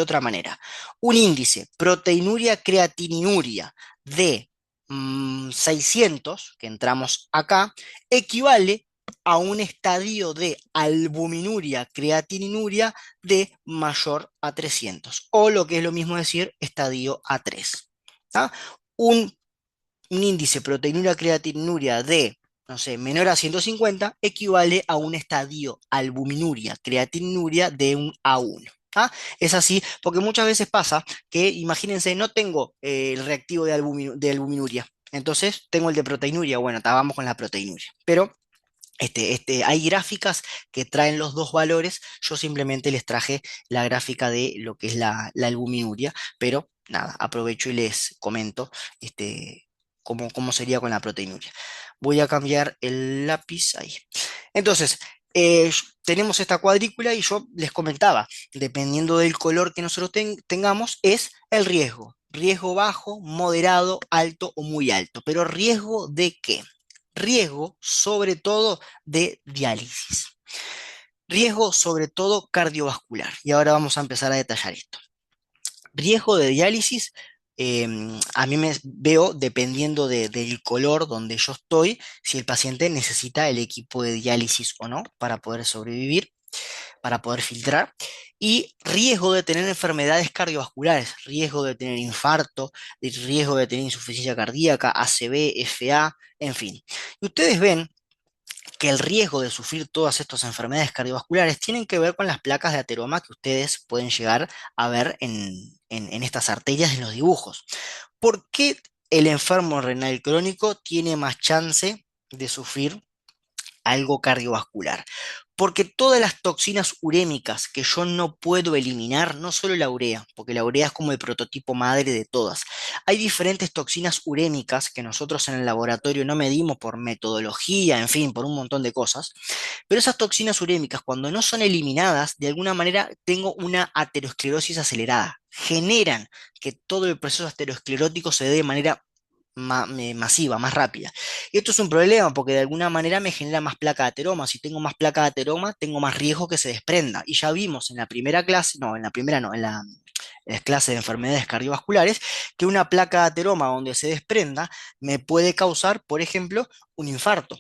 otra manera, un índice proteinuria creatininuria de 600, que entramos acá, equivale a un estadio de albuminuria creatininuria de mayor a 300, o lo que es lo mismo decir, estadio A3. ¿Tá? Un un índice proteinuria creatininuria de, no sé, menor a 150 equivale a un estadio albuminuria creatininuria de un A1. ¿Ah? Es así, porque muchas veces pasa que, imagínense, no tengo el reactivo de albuminuria, entonces tengo el de proteinuria, bueno, vamos con la proteinuria, pero hay gráficas que traen los dos valores, yo simplemente les traje la gráfica de lo que es la albuminuria, pero nada, aprovecho y les comento cómo sería con la proteinuria. Voy a cambiar el lápiz ahí. Entonces, tenemos esta cuadrícula y yo les comentaba, dependiendo del color que nosotros tengamos, es el riesgo. Riesgo bajo, moderado, alto o muy alto. Pero ¿riesgo de qué? Riesgo sobre todo de diálisis. Riesgo sobre todo cardiovascular. Y ahora vamos a empezar a detallar esto. Riesgo de diálisis, a mí me veo dependiendo del color donde yo estoy, si el paciente necesita el equipo de diálisis o no para poder sobrevivir, para poder filtrar, y riesgo de tener enfermedades cardiovasculares, riesgo de tener infarto, riesgo de tener insuficiencia cardíaca, ACV, FA, en fin. Y ustedes ven que el riesgo de sufrir todas estas enfermedades cardiovasculares tienen que ver con las placas de ateroma que ustedes pueden llegar a ver en estas arterias en los dibujos. ¿Por qué el enfermo renal crónico tiene más chance de sufrir algo cardiovascular? Porque todas las toxinas urémicas que yo no puedo eliminar, no solo la urea, porque la urea es como el prototipo madre de todas. Hay diferentes toxinas urémicas que nosotros en el laboratorio no medimos por metodología, en fin, por un montón de cosas. Pero esas toxinas urémicas, cuando no son eliminadas, de alguna manera tengo una aterosclerosis acelerada. Generan que todo el proceso aterosclerótico se dé de manera masiva, más rápida. Y esto es un problema porque de alguna manera me genera más placa de ateroma. Si tengo más placa de ateroma, tengo más riesgo que se desprenda. Y ya vimos en la primera clase, no, en la primera no, clase de enfermedades cardiovasculares, que una placa de ateroma donde se desprenda me puede causar, por ejemplo, un infarto.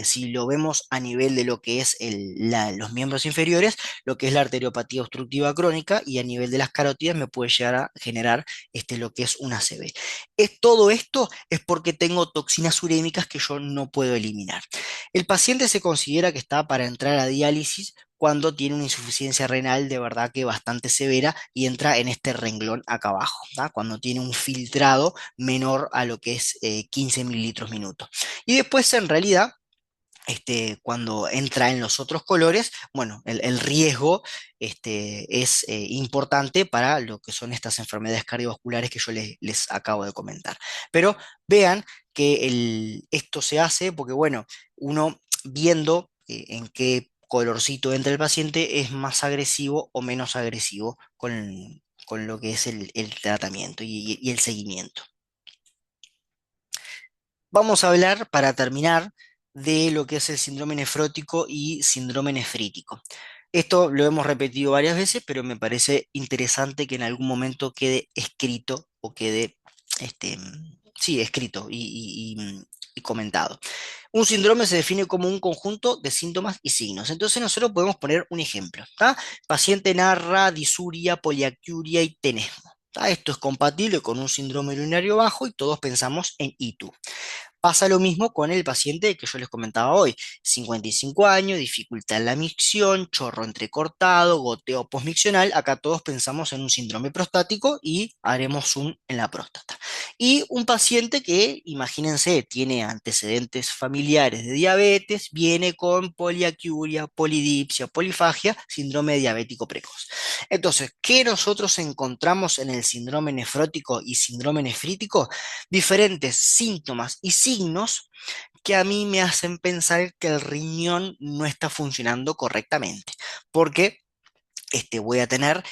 Si lo vemos a nivel de lo que es los miembros inferiores, lo que es la arteriopatía obstructiva crónica, y a nivel de las carótidas me puede llegar a generar lo que es una ACV. Todo esto es porque tengo toxinas urémicas que yo no puedo eliminar. El paciente se considera que está para entrar a diálisis cuando tiene una insuficiencia renal de verdad que bastante severa y entra en este renglón acá abajo, ¿tá? Cuando tiene un filtrado menor a lo que es 15 mililitros minuto. Y después en realidad cuando entra en los otros colores, bueno, el riesgo es importante para lo que son estas enfermedades cardiovasculares que yo les acabo de comentar. Pero vean que esto se hace porque, bueno, uno viendo en qué colorcito entra el paciente es más agresivo o menos agresivo con lo que es el tratamiento y el seguimiento. Vamos a hablar, para terminar, de lo que es el síndrome nefrótico y síndrome nefrítico. Esto lo hemos repetido varias veces, pero me parece interesante que en algún momento quede escrito o quede, sí, escrito y comentado. Un síndrome se define como un conjunto de síntomas y signos. Entonces nosotros podemos poner un ejemplo, ¿tá? Paciente narra disuria, poliacuria y tenesmo. ¿Tá? Esto es compatible con un síndrome urinario bajo y todos pensamos en ITU. Pasa lo mismo con el paciente que yo les comentaba hoy, 55 años, dificultad en la micción, chorro entrecortado, goteo posmiccional. Acá todos pensamos en un síndrome prostático y haremos zoom en la próstata. Y un paciente que, imagínense, tiene antecedentes familiares de diabetes, viene con poliacuria, polidipsia, polifagia, síndrome diabético precoz. Entonces, ¿qué nosotros encontramos en el síndrome nefrótico y síndrome nefrítico? Diferentes síntomas y signos que a mí me hacen pensar que el riñón no está funcionando correctamente, porque voy a tener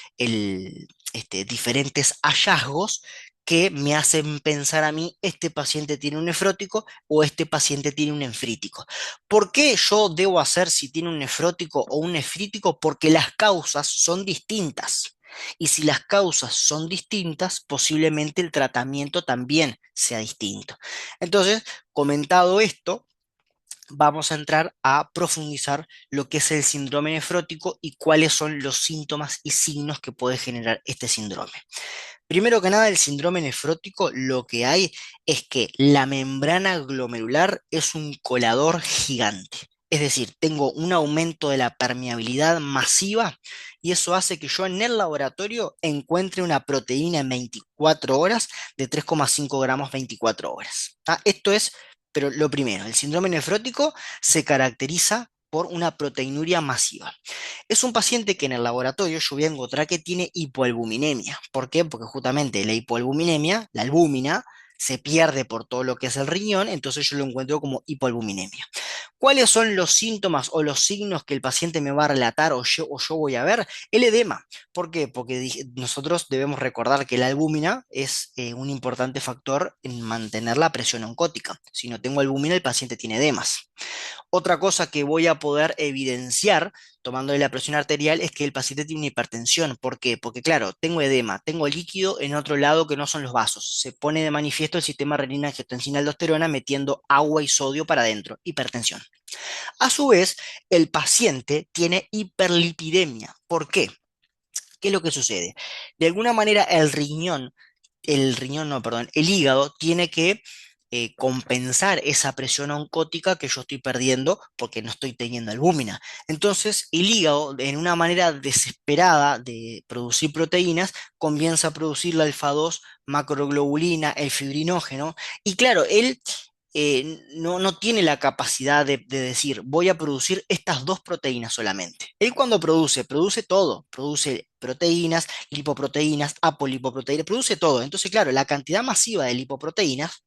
diferentes hallazgos que me hacen pensar a mí, este paciente tiene un nefrótico o este paciente tiene un nefrítico. ¿Por qué yo debo hacer si tiene un nefrótico o un nefrítico? Porque las causas son distintas. Y si las causas son distintas, posiblemente el tratamiento también sea distinto. Entonces, comentado esto, vamos a entrar a profundizar lo que es el síndrome nefrótico y cuáles son los síntomas y signos que puede generar este síndrome. Primero que nada, el síndrome nefrótico, lo que hay es que la membrana glomerular es un colador gigante. Es decir, tengo un aumento de la permeabilidad masiva y eso hace que yo en el laboratorio encuentre una proteína en 24 horas de 3,5 gramos 24 horas. ¿Tá? Esto es, pero lo primero, el síndrome nefrótico se caracteriza por una proteinuria masiva. Es un paciente que en el laboratorio yo voy a encontrar que tiene hipoalbuminemia. ¿Por qué? Porque justamente la hipoalbuminemia, la albúmina, se pierde por todo lo que es el riñón, entonces yo lo encuentro como hipoalbuminemia. ¿Cuáles son los síntomas o los signos que el paciente me va a relatar o yo voy a ver? El edema. ¿Por qué? Porque nosotros debemos recordar que la albúmina es un importante factor en mantener la presión oncótica. Si no tengo albúmina, el paciente tiene edemas. Otra cosa que voy a poder evidenciar tomándole la presión arterial es que el paciente tiene una hipertensión. ¿Por qué? Porque claro, tengo edema, tengo líquido en otro lado que no son los vasos. Se pone de manifiesto el sistema renina-angiotensina-aldosterona metiendo agua y sodio para adentro. Hipertensión. A su vez, el paciente tiene hiperlipidemia. ¿Por qué? ¿Qué es lo que sucede? De alguna manera el riñón no, perdón, el hígado tiene que compensar esa presión oncótica que yo estoy perdiendo porque no estoy teniendo albúmina. Entonces, el hígado, en una manera desesperada de producir proteínas, comienza a producir la alfa-2 macroglobulina, el fibrinógeno, y claro, él no tiene la capacidad de decir, voy a producir estas dos proteínas solamente. Él cuando produce todo, produce proteínas, lipoproteínas, apolipoproteínas, produce todo. Entonces, claro, la cantidad masiva de lipoproteínas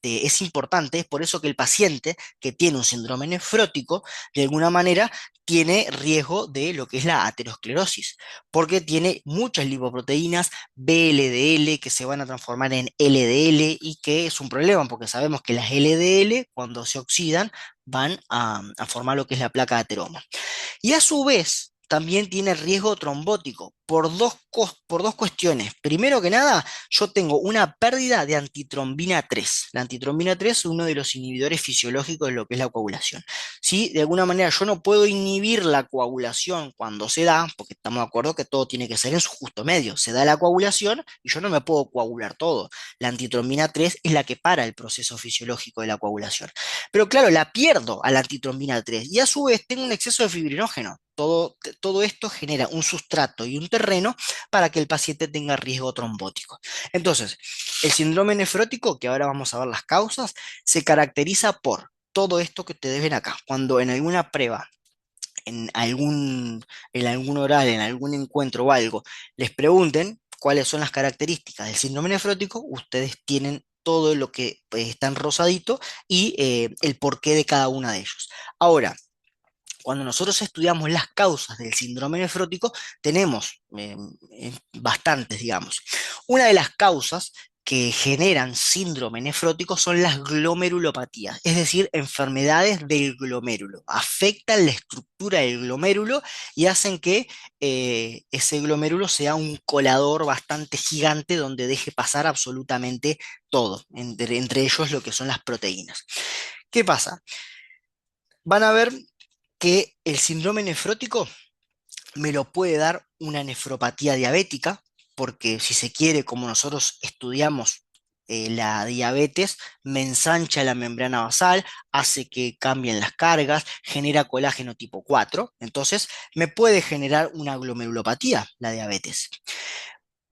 es importante, es por eso que el paciente que tiene un síndrome nefrótico, de alguna manera, tiene riesgo de lo que es la aterosclerosis, porque tiene muchas lipoproteínas VLDL que se van a transformar en LDL y que es un problema, porque sabemos que las LDL, cuando se oxidan, van a formar lo que es la placa de ateroma. Y a su vez, también tiene riesgo trombótico. por dos cuestiones. Primero que nada, yo tengo una pérdida de antitrombina 3. La antitrombina 3 es uno de los inhibidores fisiológicos de lo que es la coagulación. ¿Sí? De alguna manera yo no puedo inhibir la coagulación cuando se da, porque estamos de acuerdo que todo tiene que ser en su justo medio. Se da la coagulación y yo no me puedo coagular todo. La antitrombina 3 es la que para el proceso fisiológico de la coagulación. Pero claro, la pierdo a la antitrombina 3 y a su vez tengo un exceso de fibrinógeno. Todo esto genera un sustrato y un terreno para que el paciente tenga riesgo trombótico. Entonces, el síndrome nefrótico, que ahora vamos a ver las causas, se caracteriza por todo esto que ustedes ven acá. Cuando en alguna prueba, en algún oral, en algún encuentro o algo, les pregunten cuáles son las características del síndrome nefrótico, ustedes tienen todo lo que está en rosadito y el porqué de cada una de ellos. Ahora, cuando nosotros estudiamos las causas del síndrome nefrótico, tenemos bastantes, digamos. Una de las causas que generan síndrome nefrótico son las glomerulopatías, es decir, enfermedades del glomérulo. Afectan la estructura del glomérulo y hacen que ese glomérulo sea un colador bastante gigante donde deje pasar absolutamente todo, entre ellos lo que son las proteínas. ¿Qué pasa? Van a ver que el síndrome nefrótico me lo puede dar una nefropatía diabética, porque si se quiere, como nosotros estudiamos la diabetes, me ensancha la membrana basal, hace que cambien las cargas, genera colágeno tipo 4, entonces me puede generar una glomerulopatía la diabetes.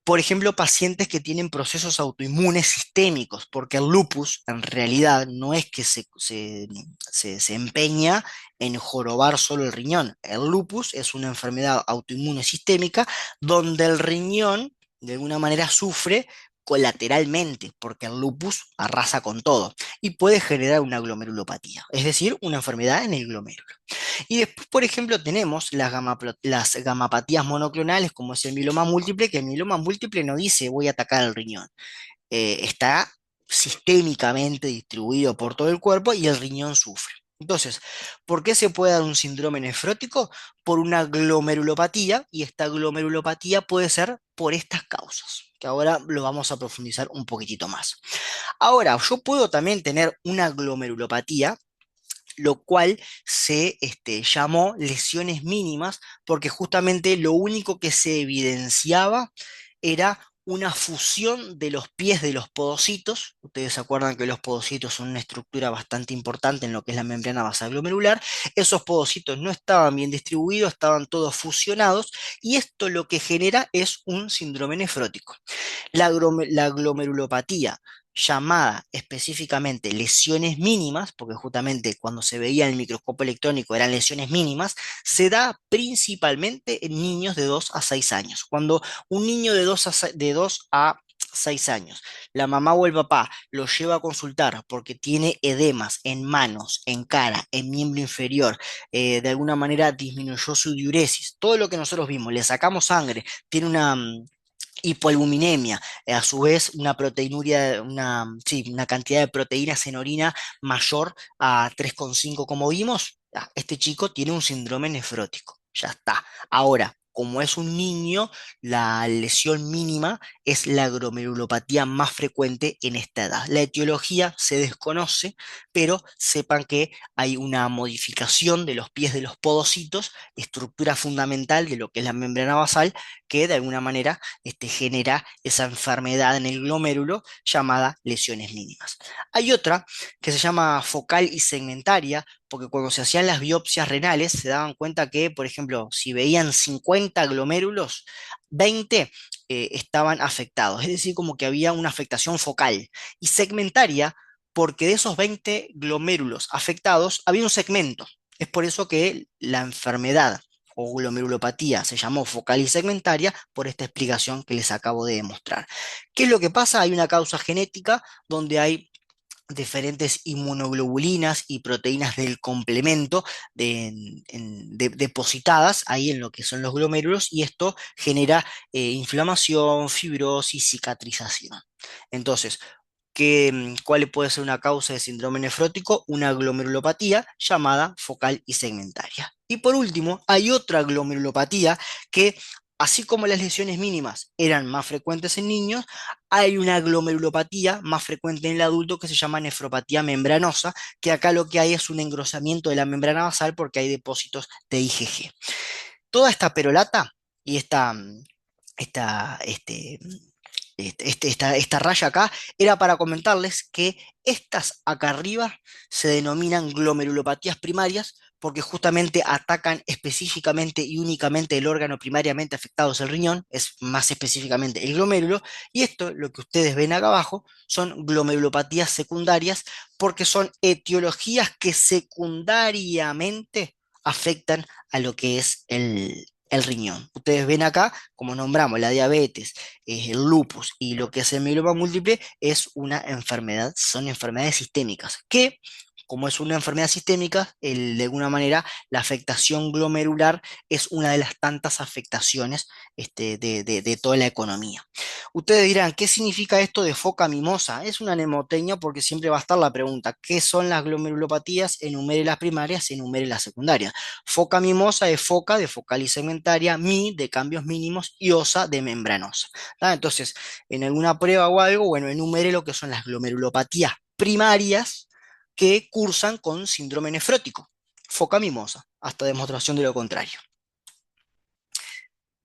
Por ejemplo, pacientes que tienen procesos autoinmunes sistémicos, porque el lupus en realidad no es que se empeña en jorobar solo el riñón. El lupus es una enfermedad autoinmune sistémica donde el riñón de alguna manera sufre colateralmente, porque el lupus arrasa con todo y puede generar una glomerulopatía, es decir, una enfermedad en el glomérulo. Y después, por ejemplo, tenemos las gamapatías monoclonales, como es el mieloma múltiple, que el mieloma múltiple no dice voy a atacar el riñón. Está sistémicamente distribuido por todo el cuerpo y el riñón sufre. Entonces, ¿por qué se puede dar un síndrome nefrótico? Por una glomerulopatía, y esta glomerulopatía puede ser por estas causas, que ahora lo vamos a profundizar un poquitito más. Ahora, yo puedo también tener una glomerulopatía lo cual se llamó lesiones mínimas, porque justamente lo único que se evidenciaba era una fusión de los pies de los podocitos. Ustedes se acuerdan que los podocitos son una estructura bastante importante en lo que es la membrana basal glomerular. Esos podocitos no estaban bien distribuidos, estaban todos fusionados, y esto lo que genera es un síndrome nefrótico. La glomerulopatía, llamada específicamente lesiones mínimas, porque justamente cuando se veía en el microscopio electrónico eran lesiones mínimas, se da principalmente en niños de 2 a 6 años. Cuando un niño de 2 a 6 años, la mamá o el papá lo lleva a consultar porque tiene edemas en manos, en cara, en miembro inferior, de alguna manera disminuyó su diuresis, todo lo que nosotros vimos, le sacamos sangre, tiene una hipoalbuminemia, a su vez una proteinuria, sí, una cantidad de proteínas en orina mayor a 3,5 como vimos, este chico tiene un síndrome nefrótico, ya está. Ahora, como es un niño, la lesión mínima es la glomerulopatía más frecuente en esta edad. La etiología se desconoce, pero sepan que hay una modificación de los pies de los podocitos, estructura fundamental de lo que es la membrana basal, que de alguna manera genera esa enfermedad en el glomérulo llamada lesiones mínimas. Hay otra que se llama focal y segmentaria, porque cuando se hacían las biopsias renales se daban cuenta que, por ejemplo, si veían 50 glomérulos, 20 estaban afectados, es decir, como que había una afectación focal. Y segmentaria, porque de esos 20 glomérulos afectados había un segmento. Es por eso que la enfermedad o glomerulopatía se llamó focal y segmentaria por esta explicación que les acabo de demostrar. ¿Qué es lo que pasa? Hay una causa genética donde hay diferentes inmunoglobulinas y proteínas del complemento depositadas ahí en lo que son los glomérulos, y esto genera inflamación, fibrosis, cicatrización. Entonces, ¿cuál puede ser una causa de síndrome nefrótico? Una glomerulopatía llamada focal y segmentaria. Y por último, hay otra glomerulopatía que Así como las lesiones mínimas eran más frecuentes en niños, hay una glomerulopatía más frecuente en el adulto que se llama nefropatía membranosa, que acá lo que hay es un engrosamiento de la membrana basal porque hay depósitos de IgG. Toda esta perolata y esta, este, esta raya acá era para comentarles que estas acá arriba se denominan glomerulopatías primarias porque justamente atacan específicamente y únicamente el órgano primariamente afectado es el riñón, es más específicamente el glomérulo, y esto, lo que ustedes ven acá abajo, son glomerulopatías secundarias porque son etiologías que secundariamente afectan a lo que es el riñón. Ustedes ven acá, como nombramos, la diabetes, el lupus y lo que es el mieloma múltiple es una enfermedad, son enfermedades sistémicas, que como es una enfermedad sistémica, de alguna manera la afectación glomerular es una de las tantas afectaciones de toda la economía. Ustedes dirán, ¿qué significa esto de foca mimosa? Es una mnemotecnia porque siempre va a estar la pregunta, ¿qué son las glomerulopatías? Enumere las primarias, enumere las secundarias. Foca mimosa es foca de focal y segmentaria, mi de cambios mínimos y osa de membranosa. ¿Tá? Entonces, en alguna prueba o algo, bueno, enumere lo que son las glomerulopatías primarias que cursan con síndrome nefrótico. Foca mimosa, hasta demostración de lo contrario.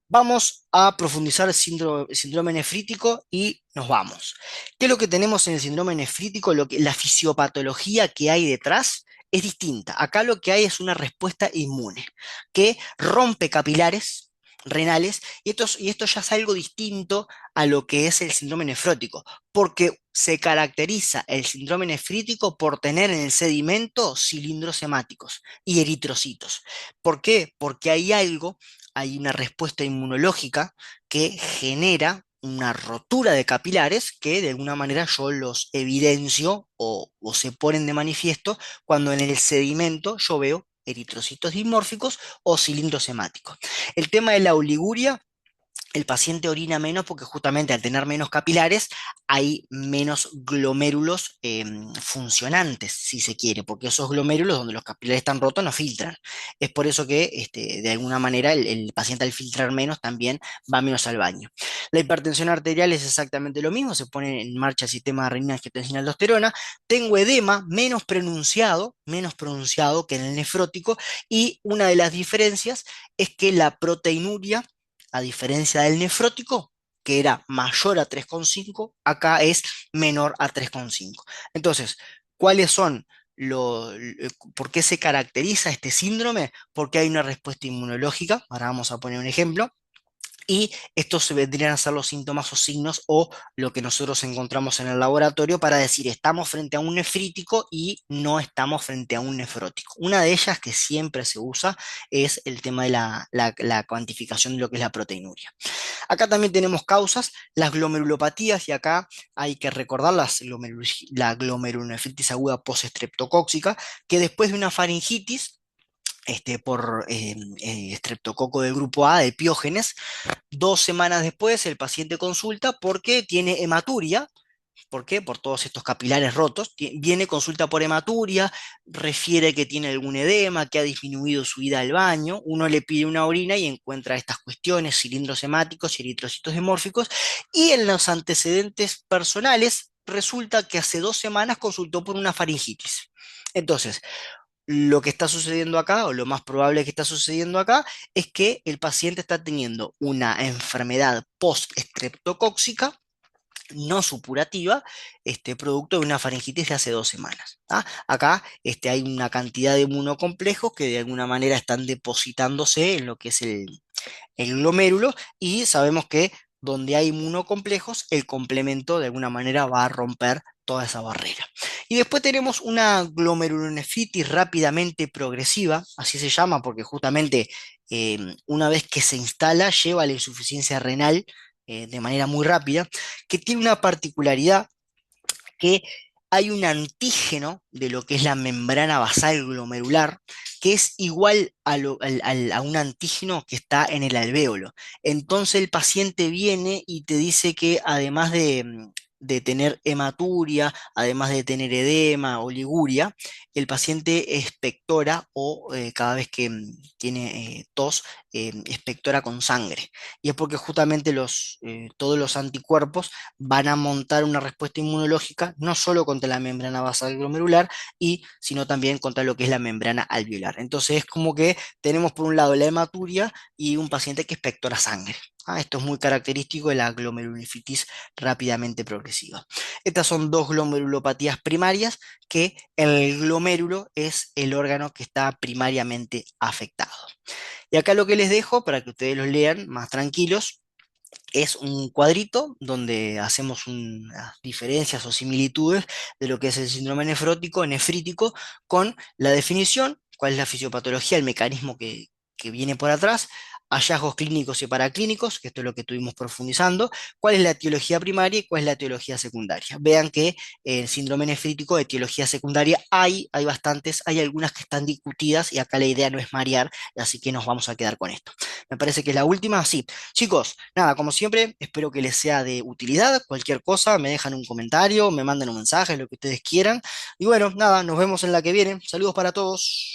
Vamos a profundizar el síndrome nefrítico y nos vamos. ¿Qué es lo que tenemos en el síndrome nefrítico? La fisiopatología que hay detrás es distinta. Acá lo que hay es una respuesta inmune que rompe capilares renales y esto ya es algo distinto a lo que es el síndrome nefrótico, porque se caracteriza el síndrome nefrítico por tener en el sedimento cilindros hemáticos y eritrocitos. ¿Por qué? Porque hay una respuesta inmunológica que genera una rotura de capilares que de alguna manera yo los evidencio o se ponen de manifiesto cuando en el sedimento yo veo eritrocitos dimórficos o cilindros hemáticos. El tema de la oliguria, el paciente orina menos porque justamente al tener menos capilares hay menos glomérulos funcionantes, si se quiere, porque esos glomérulos donde los capilares están rotos no filtran. Es por eso que de alguna manera el paciente al filtrar menos también va menos al baño. La hipertensión arterial es exactamente lo mismo, se pone en marcha el sistema de renina, angiotensina, aldosterona. Tengo edema menos pronunciado que en el nefrótico y una de las diferencias es que la proteinuria a diferencia del nefrótico, que era mayor a 3,5, acá es menor a 3,5. Entonces, ¿cuáles son por qué se caracteriza este síndrome? Porque hay una respuesta inmunológica, ahora vamos a poner un ejemplo, y estos se vendrían a ser los síntomas o signos o lo que nosotros encontramos en el laboratorio para decir estamos frente a un nefrítico y no estamos frente a un nefrótico. Una de ellas que siempre se usa es el tema de la cuantificación de lo que es la proteinuria. Acá también tenemos causas, las glomerulopatías, y acá hay que recordar la glomerulonefritis aguda postestreptocóxica, que después de una faringitis, por estreptococo del grupo A, de Piógenes, 2 semanas después el paciente consulta porque tiene hematuria. ¿Por qué? Por todos estos capilares rotos. Viene, consulta por hematuria, refiere que tiene algún edema, que ha disminuido su ida al baño. Uno le pide una orina y encuentra estas cuestiones, cilindros hemáticos y eritrocitos hemórficos. Y en los antecedentes personales, resulta que hace 2 semanas consultó por una faringitis. Entonces, lo que está sucediendo acá, o lo más probable que está sucediendo acá, es que el paciente está teniendo una enfermedad post-estreptocóxica no supurativa, producto de una faringitis de hace 2 semanas. ¿Ah? Acá hay una cantidad de inmunocomplejos que de alguna manera están depositándose en lo que es el glomérulo y sabemos que donde hay inmunocomplejos, el complemento de alguna manera va a romper toda esa barrera. Y después tenemos una glomerulonefritis rápidamente progresiva, así se llama porque justamente una vez que se instala lleva a la insuficiencia renal de manera muy rápida, que tiene una particularidad que hay un antígeno de lo que es la membrana basal glomerular que es igual a un antígeno que está en el alvéolo. Entonces el paciente viene y te dice que además de tener hematuria, además de tener edema, oliguria, el paciente expectora o cada vez que tiene tos, expectora con sangre. Y es porque justamente todos los anticuerpos van a montar una respuesta inmunológica no solo contra la membrana basal glomerular, sino también contra lo que es la membrana alveolar. Entonces es como que tenemos por un lado la hematuria y un paciente que expectora sangre. Esto es muy característico de la glomerulonefritis rápidamente progresiva. Estas son dos glomerulopatías primarias, que el glomérulo es el órgano que está primariamente afectado. Y acá lo que les dejo para que ustedes los lean más tranquilos es un cuadrito donde hacemos unas diferencias o similitudes de lo que es el síndrome nefrótico, nefrítico, con la definición, cuál es la fisiopatología, el mecanismo que viene por atrás, hallazgos clínicos y paraclínicos, que esto es lo que estuvimos profundizando, cuál es la etiología primaria y cuál es la etiología secundaria. Vean que en síndrome nefrítico de etiología secundaria hay bastantes, hay algunas que están discutidas y acá la idea no es marear, así que nos vamos a quedar con esto. Me parece que es la última, sí. Chicos, nada, como siempre, espero que les sea de utilidad. Cualquier cosa, me dejan un comentario, me mandan un mensaje, lo que ustedes quieran. Y bueno, nada, nos vemos en la que viene. Saludos para todos.